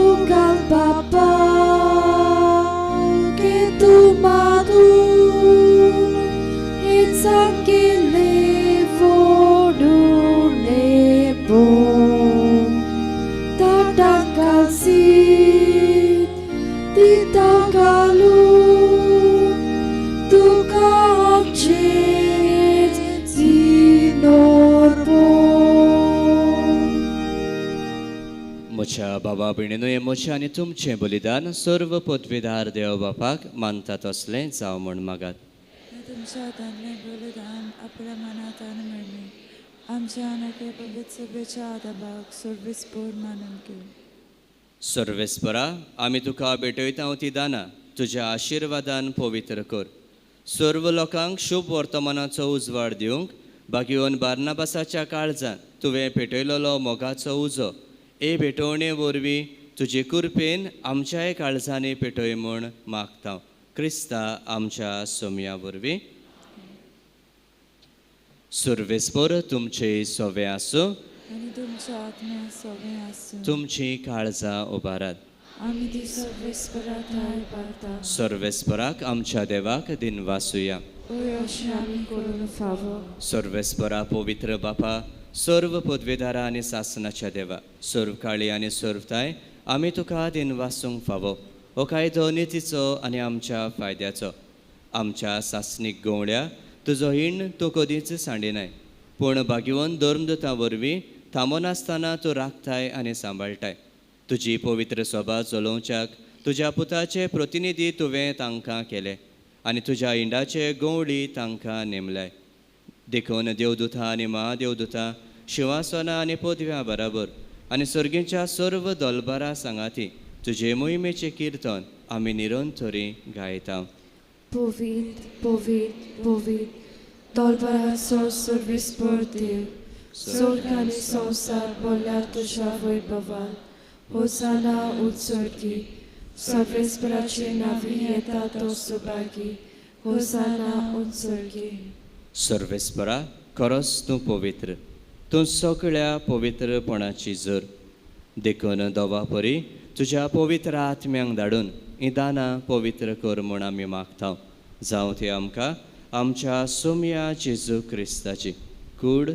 उगाल बापा के तू मादू हेच केले फोडूने बो ताटाकासी तिता घालू तुका म्हज्या बाबा भयणीनो, हें म्हजें आनी तुमचें बलिदान सर्व पदवीदार देव बापाक मानता तसलें जावं म्हूण मागात. तुमच्या हातांतलें बलिदान आपल्या मनांत आणमळणी आमच्या अनोखे पवित्र सभेच्या आदाबाक सर्वेस्पर मानून घेऊ. सर्वेस्परा, आमी तुका भेटयता ती दानां तुज्या आशिर्वादान पवित्र कर. सर्व लोकांक शुभ वर्तमानाचो उजवाड दिवंक बागयोन बार्नाबासाच्या काळजांत तुवें पेटयलोलो मोगाचो उजो हे भेटोवणे वरवीं तुजे कृपेन आमच्याय काळजांनी पेटय म्हूण मागता. क्रिस्ता आमच्या सोम्या वरवीं. सर्वेस्पर तुमचे सोवे आसूं आनी तुमच्या आत्म्या सोबे आसूं. तुमची काळजां उबारात. आमी ती सर्वेस्पराक थाय पावता. सर्वेस्पराक आमच्या देवाक दिनवासुया. अशें आमी करून फावो. सर्वेस्परा पवित्र बापा, सर्व पदवेदारा आनी सासनाच्या देवा सर्व काळी आनी सर्वताय आमी तुका दिन वासूंक फावो हो कायदो नितीचो आनी आमच्या फायद्याचो आमच्या सासनीक गवळ्या तुजो हिण तूं कधीच सांडिनाय पूण भाग्यवन धर्मदुतां वरवीं थांबो नासतना तूं राखताय आनी सांबाळटाय तुजी पवित्र सभा चलोवच्याक तुज्या पुताचे प्रतिनिधी तुवें तांकां केले आनी तुज्या हिंडाचे गवळी तांकां नेमल्याय देखून देवदुतां आनी महादेवदुतां शिवासनां आनी पदव्या बराबर आनी सर्गेच्या सर्व दलबारा सांगाती तुजे मोहिमेचें कीर्तन आमी निरंतरी गायता Povit, povit, povit, dolbaraco सर्विस्पर देव, स्वर्ग आणि संसार बोलल्या तुझ्या वैभवान, होसाना उत्सर्गी, सर्वेस्पराचे नावी येता तो सुभागी, होसाना उत्सर्गी. सर्वेस्परा खरोच तूं पवित्र तूं सगळ्या पवित्रपणाची जर देखून दोवा परी तुज्या पवित्र आत्म्यांक धाडून ही दानां पवित्र कर म्हूण आमी मागता जावं ती आमकां आमच्या सोम्या जेजू क्रिस्ताची कूड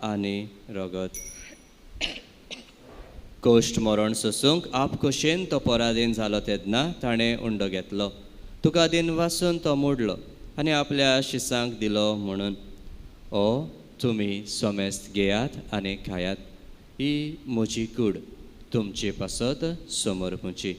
आनी रगत कोश्ट मरण सोसूंक आप खोशेन तो पराधीन जालो तेन्ना ताणें उंडो घेतलो तुका दिन वासून तो मोडलो आनी आपल्या शिसांक दिलो म्हणून ओ तुमी सोमेस्त घेयात आनी खायात ही म्हजी कूड तुमची पासत समोर पुंची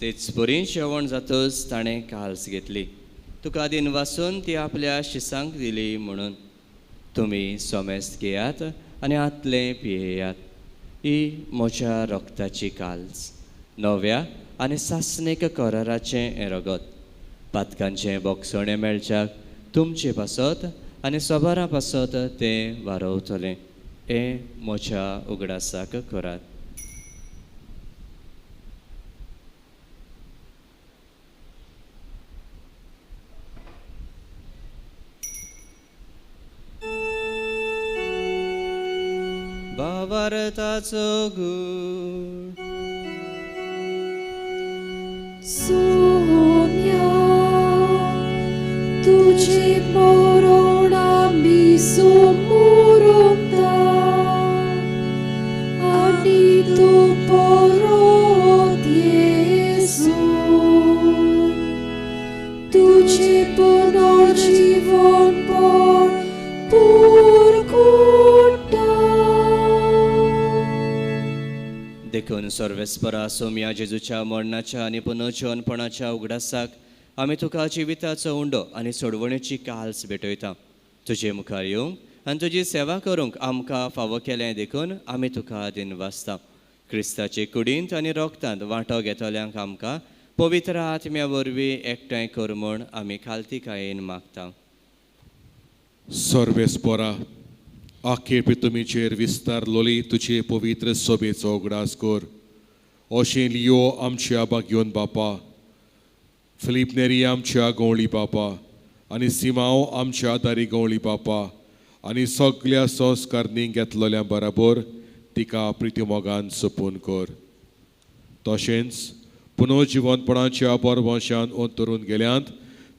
तेच बरी जेवण जातच ताणें काल्स घेतली तुका दिन वासून ती आपल्या शिसांक दिली म्हणून तुमी सोमेस्त घेयात आनी आतलें पियेयात ही म्हज्या रक्ताची काल्स नव्या आनी सासणेक कराराचें हें रगत पातकांचें बोगसणें मेळच्याक तुमचे पासत आनी सोबारा पासत तें वारवतलें हें म्हज्या उगडासाक करात भावार्थाचो गूढ सोम्या तुझे मरण आमी समोरता आनी तू परत येसून तुझे पुनर्जीवन पण देखून सर्वेस्परा सोम्या जेजूच्या मरणाच्या आनी पुनर्जीवनपणाच्या उगडासाक आमी तुका जिविताचो उंडो आनी सोडवणेची काल्स भेटयता तुजे मुखार येवंक आनी तुजी सेवा करूंक आमकां फावो केलें देखून आमी तुका दिन वाचता क्रिस्ताचे कुडींत आनी रोगतांत वांटो घेतल्यांक आमकां पवित्र आत्म्या वरवीं एकठांय कर म्हूण आमी खालतीकायेन मागता सर्वेस्परा आखे पितुमीचेर विस्तारलोली तुजे पवित्र सोबेचो उगडास कर अशें लियो आमच्या भाग्योन बापा फिलीप नेरी आमच्या गवळी बापा आनी सिमांव आमच्या दारी गवळी बापा आनी सगळ्या संस्कारनी घेतलेल्या बराबर तिका प्रितीमोगान जपून कर तशेंच पुनर्जीवनपणाच्या बरवंशान अंतरून गेल्यांत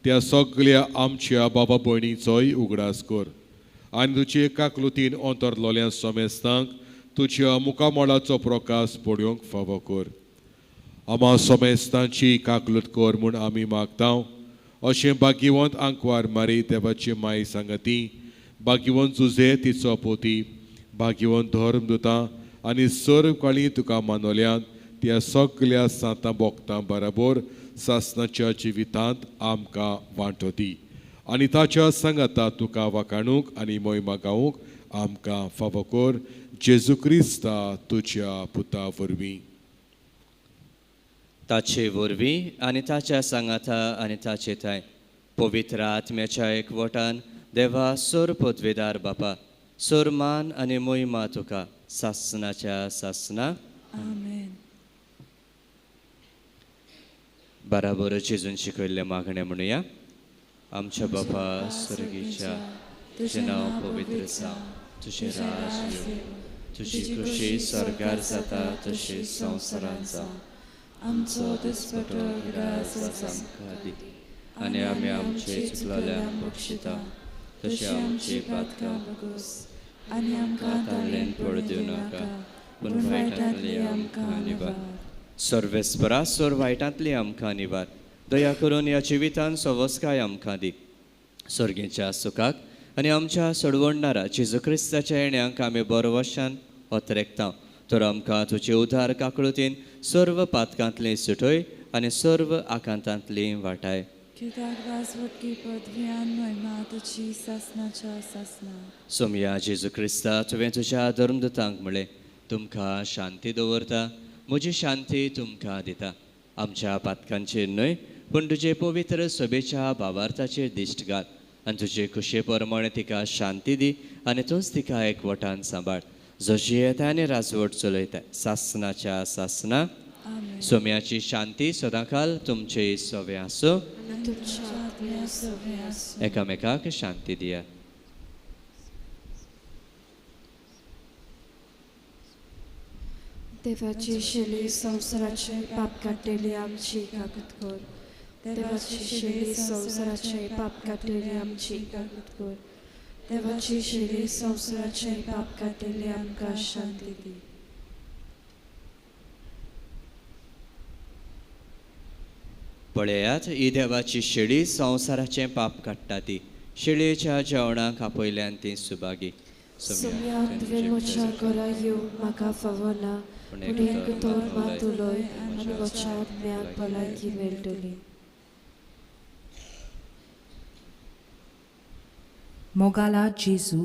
त्या सगळ्या आमच्या बाबा भयणीचोय उगडास कर आनी तुजे काकलुतीन अंतरलोल्या सोमेस्तांक तुज्या मुखामळाचो प्रकाश पडोवंक फावो कर आमा सोमेस्तांची काकलूत कर म्हूण आमी मागता अशें भाग्यवंत आंकवार मारी देवाची माय सांगती भाग्यवंत जुजे तिचो पोती भाग्यवंत धर्मदुतां आनी सर्व काळी तुका मानोल्यात त्या सगळ्या सांतां भोगतां बराबर सासणाच्या जिवितांत आमकां वांटो दी आनी ताच्या सांगाता तुका वाखाणूक आनी मोहिमा गावूंक आमकां फावो कर जेजू क्रिस्ता तुज्या पुता वरवीं ताचे वरवीं आनी ताच्या सांगाता आनी ताचे थंय पवित्र आत्म्याच्या एकवटान देवा सोर पदवेदार बापा सोर मान आनी मोहिमा तुका सासणाच्या सासना आमेन. बराबर जेजून शिकयल्ले मागणे म्हणुया आमच्या बापा स्वर्गीच्या तुझे नांव पवित्र जावं तुझे राज येवं तुजी खुशी स्वर्गार जाता तशी संवसारांत जावं आमचो दिसपटो विरास आमकां दी आनी आमी आमचे चुकलेल्यांक बक्षिता तशी आमची पातकां बगोस आनी आमकां ताळ्यान पड दिवं नाका पूण वायटांतली आमकां निवार सर्वेस्परासोर वायटांतली आमकां निवार दया करून ह्या जिवितान सवस्काय आमकां दी सर्गेच्या सुखाक आनी आमच्या सोडवणदारा जेजू क्रिस्ताच्या येण्याक आमी बरोवशान ओतरेकता तर आमकां तुजे उदार काकळुतीन सर्व पातकांतली सुटय आनी सर्व आकांतांतली वाटाय कित्याक राजवटकी पदव्यान महिमा तुजी सासनाच्या सासना सोमया जेजू क्रिस्ता तुवें तुज्या धर्मदूतांक म्हळें तुमकां शांती दवरता म्हजी शांती तुमकां दिता आमच्या पातकांचेर न्हय पूण तुजे पवित्र सभेच्या भावार्थाचेर दिश्ट घाल आनी तुजे कुशे प्रमाणे तिका शांती दी आनी तूंच तिका एकवटान सांबाळ जशी येता आनी राजवट चलयता सासनाच्या सासना सोम्याची शांती सदांकाल तुमचे सवे आसूं एकामेकाक शांती दिया देवाची शेली संवसाराचे पाप काडलेली आमची कागद कर देवाची शेली संवसाराचे पाप काडलेली आमची कागद कर देवाची शेली संवसाराचे पाप काडलेली आमकां शांती दी पळयात ही देवाची शेळी संवसाराचें पाप काडटा ती शेळयेच्या जेवणाक आपयल्यान ती सुभागी सोम्या तुवें म्हज्या घरा येवंक म्हाका फावो ना पूण एक तोर मात उलय आनी म्हज्या आत्म्याक भलायकी मेळटली मोगाला जेजू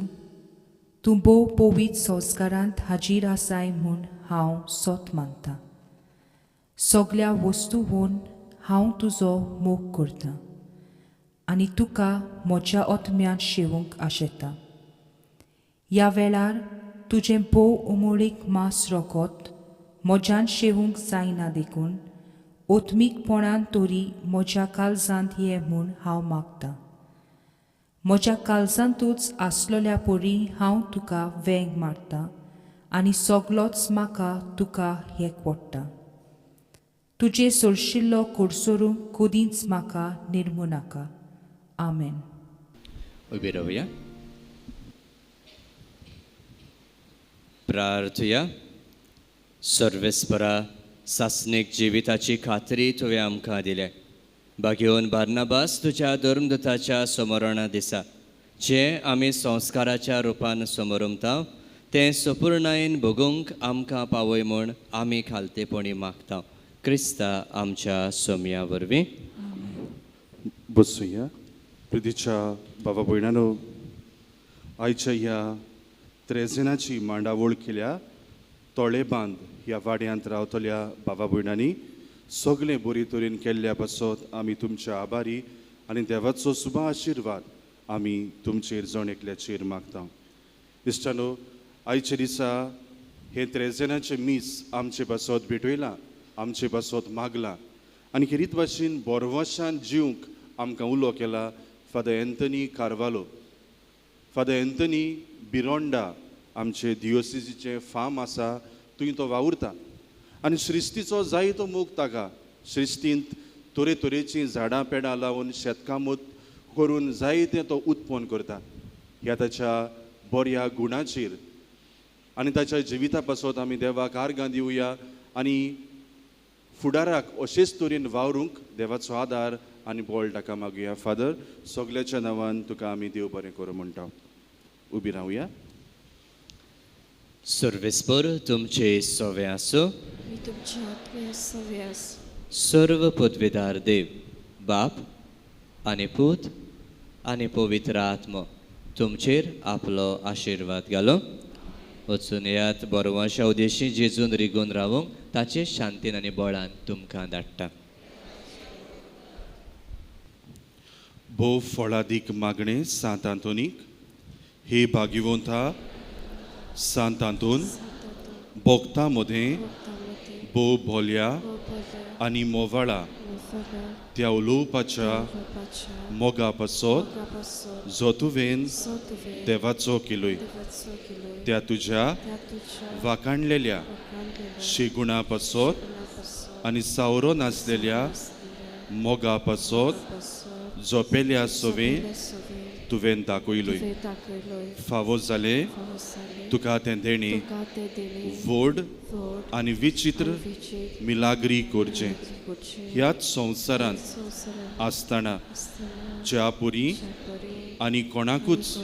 तूं भोव पवित्र संस्कारांत हाजीर आसाय म्हूण हांव सोत मानतां सगळ्या वस्तूंवन हांव तुजो मोग करतां आनी तुका म्हज्या आत्म्यान शेवूंक आशेतां ह्या वेळार तुजें भोव उमळीक मास रोगोत म्हज्यान शेवूंक जायना देखून ओत्मीकपणान तरी म्हज्या काळजांत ये म्हूण हांव मागतां म्हज्या काळजांतूच आसलोल्या परी हांव तुका वेंग मारतां आनी सगळोच म्हाका तुका एकवडटा तुजे सोडशिल्लो कोडसोरूंक कदींच म्हाका निर्मू नाका आमेन उबी रावया प्रार्थया सर्वेस्परा सासणीक जिविताची खात्री तुवें आमकां दिल्या बागेवन बार्नाबास तुज्या धर्मदूताच्या समरणा दिसा जें आमी संस्काराच्या रुपान समरमता तें सपूर्णायेन भोगूंक आमकां पावय म्हूण आमी खालतेपणी मागता क्रिस्ता आमच्या सोम्या वरवीं बसूया प्रितीच्या बाबा भयणानो आयच्या ह्या त्रेजेनाची मांडावळ केल्या तोळेबांद ह्या वाड्यांत रावतल्या बाबा भयणांनी सगळें बरे तरेन केल्ल्या पासत आमी तुमचे आभारी आनी देवाचो सुबा आशिर्वाद आमी तुमचेर जण एकल्याचेर मागता इश्टानो आयच्या दिसा हे त्रेजेनाचे मीस आमचे पासत भेटयलां आमचे पासत मागला आनी खेरीत भाशेन बोरवशान जिवंक आमकां उलो केला father Anthony Carvalho father Anthony Bironda आमचे दियोसिसीचे फार्म आसा थंय तो वावुरता आनी श्रिस्तीचो जायतो मोग ताका श्रिस्तींत तरेतरेचीं झाडां पेडां लावन शेतकामत करून जायतें तो उत्पन्न करता ह्या ताच्या बऱ्या गुणाचेर आनी ताच्या जिविता पासत आमी देवाक आर्गां दिवया आनी फुडाराक अशेच तरेन वावरूंक देवाचो आदार आनी बोळ ताका मागुया फादर सगल्याच्या नांवान तुका आमी देव बरें करूं म्हणटा उबी रावया सर्वेस्पर तुमचे सवे आसूं मी तुमच्या आत्म्या सव्यास सर्व पदवीदार देव बाप आनी पूत आनी पवित्र आत्मो तुमचेर आपलो आशिर्वाद घालो वचून येयात बरोवशा उद्देशी जेजून रिगून रावूंक ताचे शांतीन आनी बळान तुमकां धाडटा भोव फळादीक मागणें सांत आंतोनीक हे भाग्यवंता सांत आंतोन भोगतां मदें भोव भोल्या आनी मोवाळा त्या उलोवपाच्या मोगा पासत जो तुवें देवाचो केलोय त्या तुज्या वाखाणलेल्या शेगुणा पासत आनी सावरो नासलेल्या मोगा पासत झोपेल्या सोवे तुवें दाखयलोय. फावो जाले तुका तें देणी व्हड आनी विचित्र मिलाग्री करचें. ह्याच संवसारांत आसतना च्या पुरी आनी कोणाकूच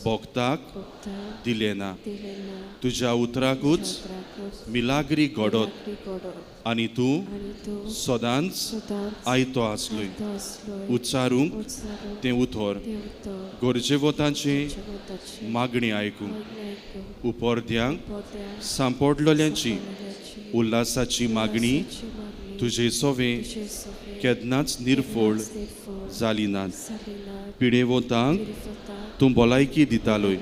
भोगताक दिलें ना. तुज्या उतराकूच मिलाग्री घडोत आनी तूं सदांच आयतो आसलोय. उच्चारूंक तें उतर गरजेवतांची मागणी आयकूंक उपोरद्यांक सांपडलोल्यांची उल्हासाची मागणी तुजे सोवे केन्नाच निर्फोळ जाली नात. पिडेवतांक तूं भलायकी दितालोय.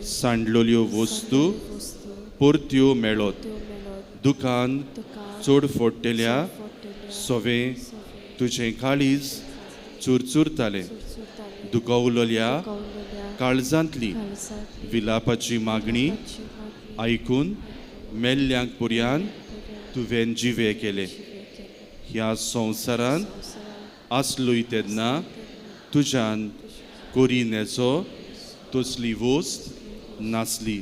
सांडलोल्यो वस्तू परत्यो मेळत. दुकान चड फोडटेल्या सोवे तुजें काळीज चुरचुरतालें. दुखवलोल्या काळजांतली विलापाची मागणी आयकून मेल्ल्यांक पुर्यान तुवें जिवे केले. ह्या संवसारांत आसलोय तेन्ना तुज्यान कोरिनेचो तसली वस्त नासली.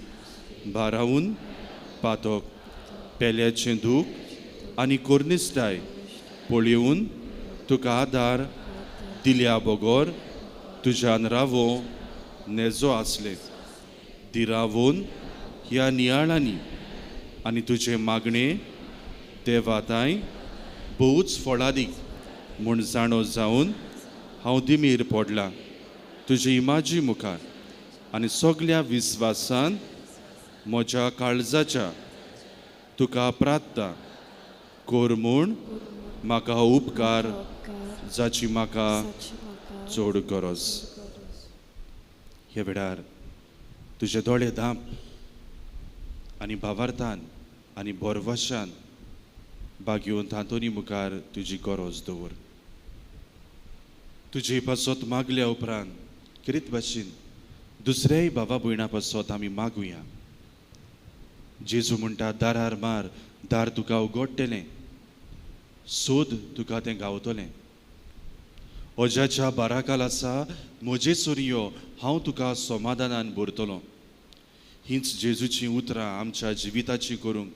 बारावून पातोक पेल्याचें दूख आनी कोर्निस्ताय पळयोवन तुका आदार दिल्या बगोर तुज्यान रावो नेजो आसले. ती रावोन ह्या नियाळांनी आनी तुजे मागणे देवाताय भोवूच फळादीक म्हूण जाणो जावन हांव दिमीर पडलां तुजे इमाजी मुखार आनी सगल्या विस्वासान म्हज्या काळजाच्या तुका प्रार्थना कोर म्हूण म्हाका हो उपकार जाची म्हाका चड गरज. ह्या वेळार तुजे दोळे धांप आनी भावार्थान आनी बोरवशान बागेवन तांतोनी मुखार तुजी गरज दवर. तुजे पासत मागल्या उपरांत किरीत भाशेन दुसऱ्याय भावा भयणा पासत आमी मागुया. जेजू म्हणटा दारार मार दार तुका उगडटलें. सोद तुका तें गावतलें. अजाच्या बाराकाल आसा म्हजे सोरयो हांव तुका समाधानान भरतलो. हींच जेजूची उतरां आमच्या जिविताची करूंक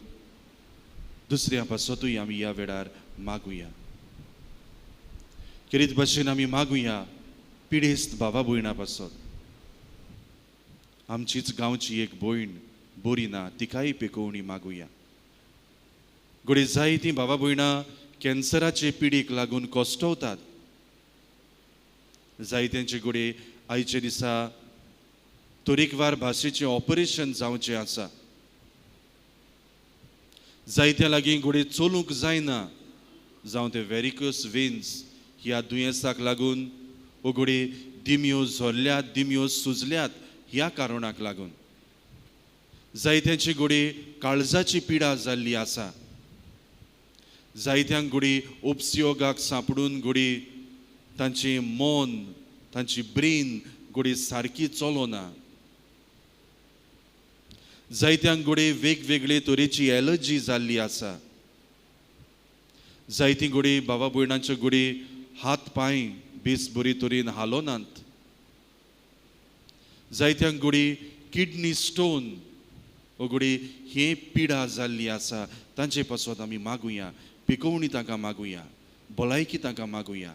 दुसऱ्या पासतूय आमी ह्या वेळार मागुया. किरीत भाशेन आमी मागुया पिडेस्त भावा भयणा पासत. आमचीच गांवची एक भयण बरी ना तिकाय पेकोवणी मागुया. घडये जायतीं भावा भयणां कॅन्सराचे पिडीक लागून कोश्टवतात. जायत्यांचे घडये आयचे दिसा तरेकवार भाशेचें ऑपरेशन जावचें आसा. जायत्या लागीं घडये चलूंक जायना जावं ते वेरिकस वेन्स ह्या दुयेंसाक लागून वो घडये दिम्यो झोरल्यात दिम्यो सुजल्यात ह्या कारणाक लागून. जायत्यांचे घडये काळजाची पिडा जाल्ली आसा. जायत्यांक घडये उपयोगाक सांपडून घडये तांचें मन तांची ब्रेन घडये सारकी चलोना. जायत्यांक घडये वेगवेगळे तरेची एलर्जी जाल्ली आसा. जायतीं घडये भावा भयणांचे घडये हात पांय बेस बरे तरेन हालोनात. जायत्यांक घडये किडनी स्टोन वो घडये हे पिडा जाल्ली आसा. तांचे पासत आमी मागुया. पिकोवणी तांकां मागुया. भलायकी तांकां मागुया.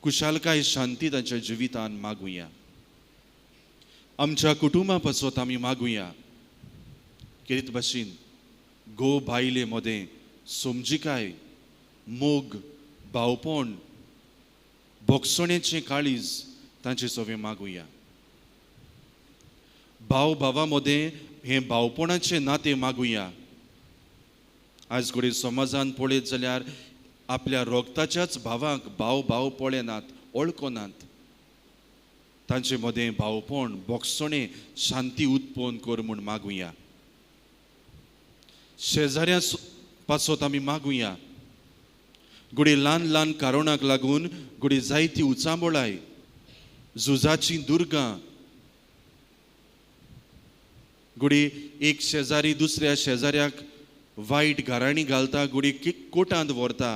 कुशालकाय शांती तांच्या जिवितान मागुया. आमच्या कुटुंबा पासत आमी मागुया. किरीत भाशेन घोव बायले मदें समजिकाय मोग भावपण भोगसणेचें काळीज तांचे सोवे मागुया. भाव भावा मदें हें भावपणाचें नातें मागुया. आज घडये समाजान पळयत जाल्यार आपल्या रोगताच्याच भावांक भाव भाव पळयनात वळखनात. तांचे मदें भावपण भोगसणें शांती उत्पन्न कर म्हूण मागुया. शेजाऱ्या पासत आमी मागुया. घडये ल्हान ल्हान कारणाक लागून घडये जायती उचांबळाय झुजाची दुर्गां घडये एक शेजारी दुसऱ्या शेजाऱ्याक वायट घरांनी घालता गुडी कोटांत व्हरता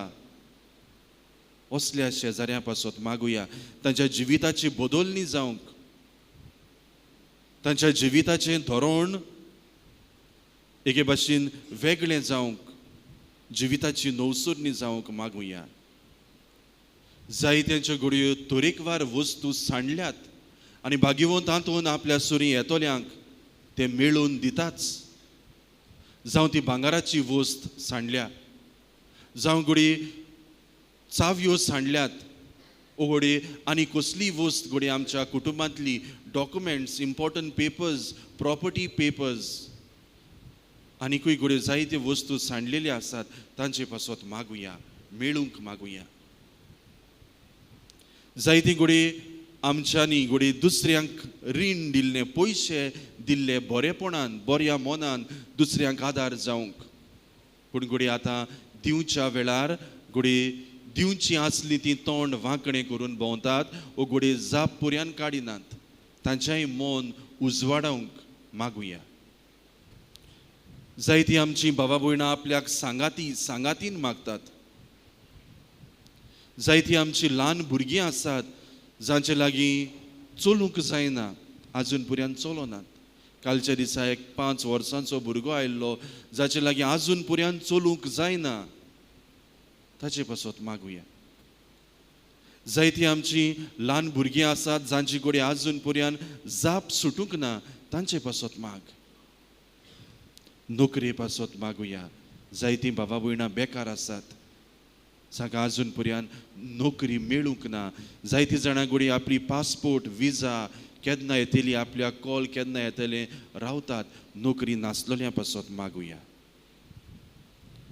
असल्या शेजाऱ्या पासत मागुया तांच्या जिविताची बदलणी जावंक, तांच्या जिविताचें धोरण एके भाशेन वेगळें जावंक, जिविताची नवसुरणी जावंक मागुया. जायत्यांच्यो घडयो तरेकवार वस्तू सांडल्यात आनी भाग्यवंत तातूंत आपल्या सुरी येतोल्यांक ते मेळून दिताच. जावं ती भांगाराची वस्त सांडल्या, जावं घडी चावयो सांडल्यात, घडी आनी कसली वस्त घडी आमच्या कुटुंबांतली documents, important papers, property papers आनीकूय घड्यो जायत्यो वस्तू सांडलेल्यो आसात तांचे पासत मागुया, मेळूंक मागुया. जायती घडी आमच्यांनी घडी दुसऱ्यांक रीण दिल्ले, पयशे दिल्ले बरेपणान, बऱ्या मोनान दुसऱ्यांक आदार जावंक. पूण घडी आतां दिवच्या वेळार घडी दिवची आसली ती तोंड वांकडें करून भोंवतात वो घडी जाप पुर्यान काडिनात. तांचेंय मन उजवाडावंक मागुया. जायतीं आमची भावा भयणां आपल्याक सांगातीन मागतात. जायतीं आमची ल्हान भुरगीं आसात जांचे लागीं चलूंक जायना, आजून पर्यंत चलोनात. कालच्या दिसा एक 5 वर्सांचो भुरगो आयिल्लो जाचे लागीं आजून पर्यंत चलूंक जायना, ताचे पासत मागुया. जायतीं आमची ल्हान भुरगीं आसात जांची घडी आजून पर्यंत जाप सुटूंक ना, तांचे पासत माग. नोकरे पासत मागुया. जायतीं भावा भयणां बेकार आसात, जाका आजून पर्यंत नोकरी मेळूंक ना. जायतीं जाणां घडी आपली पासपोर्ट, विजा केन्ना येतली, आपल्या कॉल केन्ना येतले रावतात. नोकरी नासलेल्या पासत मागुया.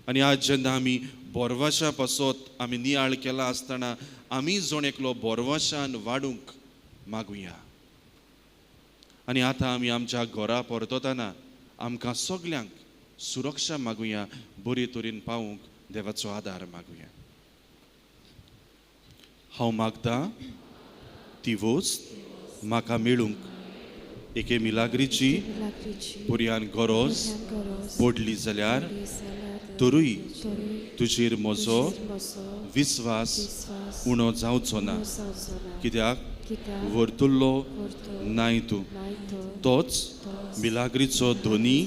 आनी आज जेन्ना आमी बोरवाशा पासत आमी नियाळ केला आसतना आमी जण एकलो बोरवाशान वाडूंक मागुया. आनी आतां आमी आमच्या घरा परततना आमकां सगल्यांक सुरक्षा मागुया, बरे तरेन पावूंक देवाचो आदार मागुया. हांव मागतां ती वस्त म्हाका मेळूंक एके मिलाग्रीची पुर्यान गरज पडली जाल्यार तरूय तुजेर म्हजो विस्वास उणो जावचो ना. कित्याक व्हरतलो नाय तूं. तोच मिलाग्रीचो धोनी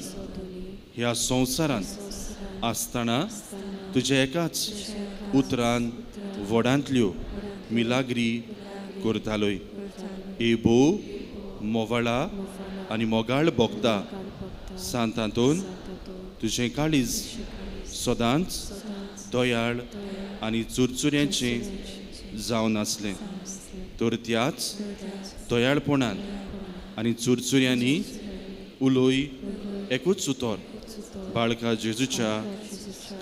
ह्या संवसारांत आसतना तुज्या एकाच उतरान व्हडांतल्यो मिलाग्री करतालोय. एबो मोवाळा आनी मोगाळ भोगता सांतांतून तुजें काळीज सदांच दोयाळ आनी चुरचुऱ्यांचें जावन आसलें. तर त्याच दोयाळपणान आनी चुरचुऱ्यांनी उलोय एकूच उतर बाळका जेजूच्या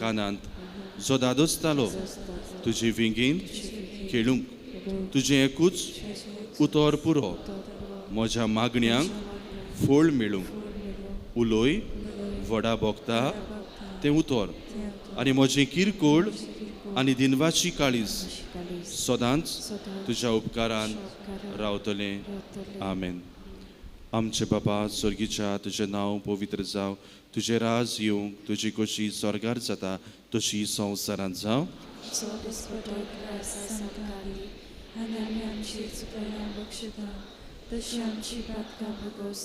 कानांत जो दादोसतालो तुजे विंगीन खेळूंक. तुजें एकूच उतर पुरो म्हज्या मागण्यांक फळ मेळूंक. उलोय व्हडा भोगता तें उतर आनी म्हजें किरकोळ आनी दिनवाची काळीज सदांच तुज्या उपकारान रावतलें. आमेन. आमचे बाबा स्वर्गीच्या तुजें नांव पवित्र जावं, तुजें राज येवंक, तुजी कशी स्वर्गार जाता तशी संवसारांत जावं. आनी आमी आमची चुकां बक्षिता तशी आमची पातकां भोगोस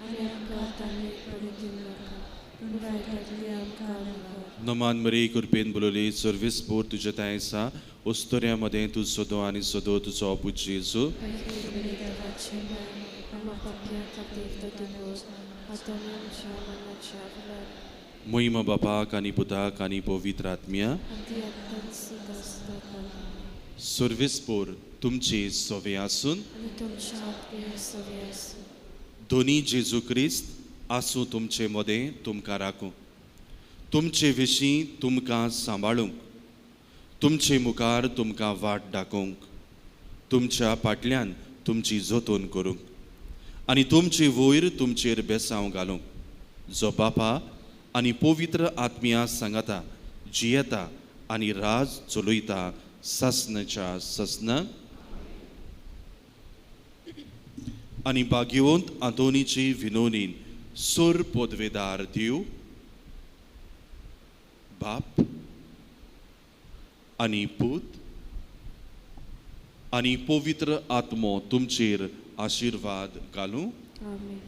आनी आमकां आतांनी पडून दिवं नाका, पूण वायटांतली आमकां नाका. नमान मरे कृपेन बोलोले सर्वीस पोर तुजे ताय आसा ओस्तोऱ्या मदें तूं सोदो आनी सोदो तुजो अपूत जेजू. महिमा बापाक आनी पुताक आनी पवित्र आत्म्या. सर्वीस पोर तुमचे सोवे आसून दोनी जेजू क्रिस्त आसूं तुमचे मदें तुमकां राखूं. तुमचे विशीं तुमकां सांबाळूंक, तुमचे मुखार तुमकां वाट दाखोवंक, तुमच्या फाटल्यान तुमची जतन करूंक आनी तुमचे वयर तुमचेर बेसांव घालूंक. जो बापा आनी पवित्र आत्म्या सांगाता जियेता आनी राज चलयता ससनाच्या ससना. आनी भाग्यवंत आंतोनीचे विनोनीन सोर पदवेदार दिव बाप आनी पूत आनी पवित्र आत्मो तुमचेर आशिर्वाद घालूं. आमेन.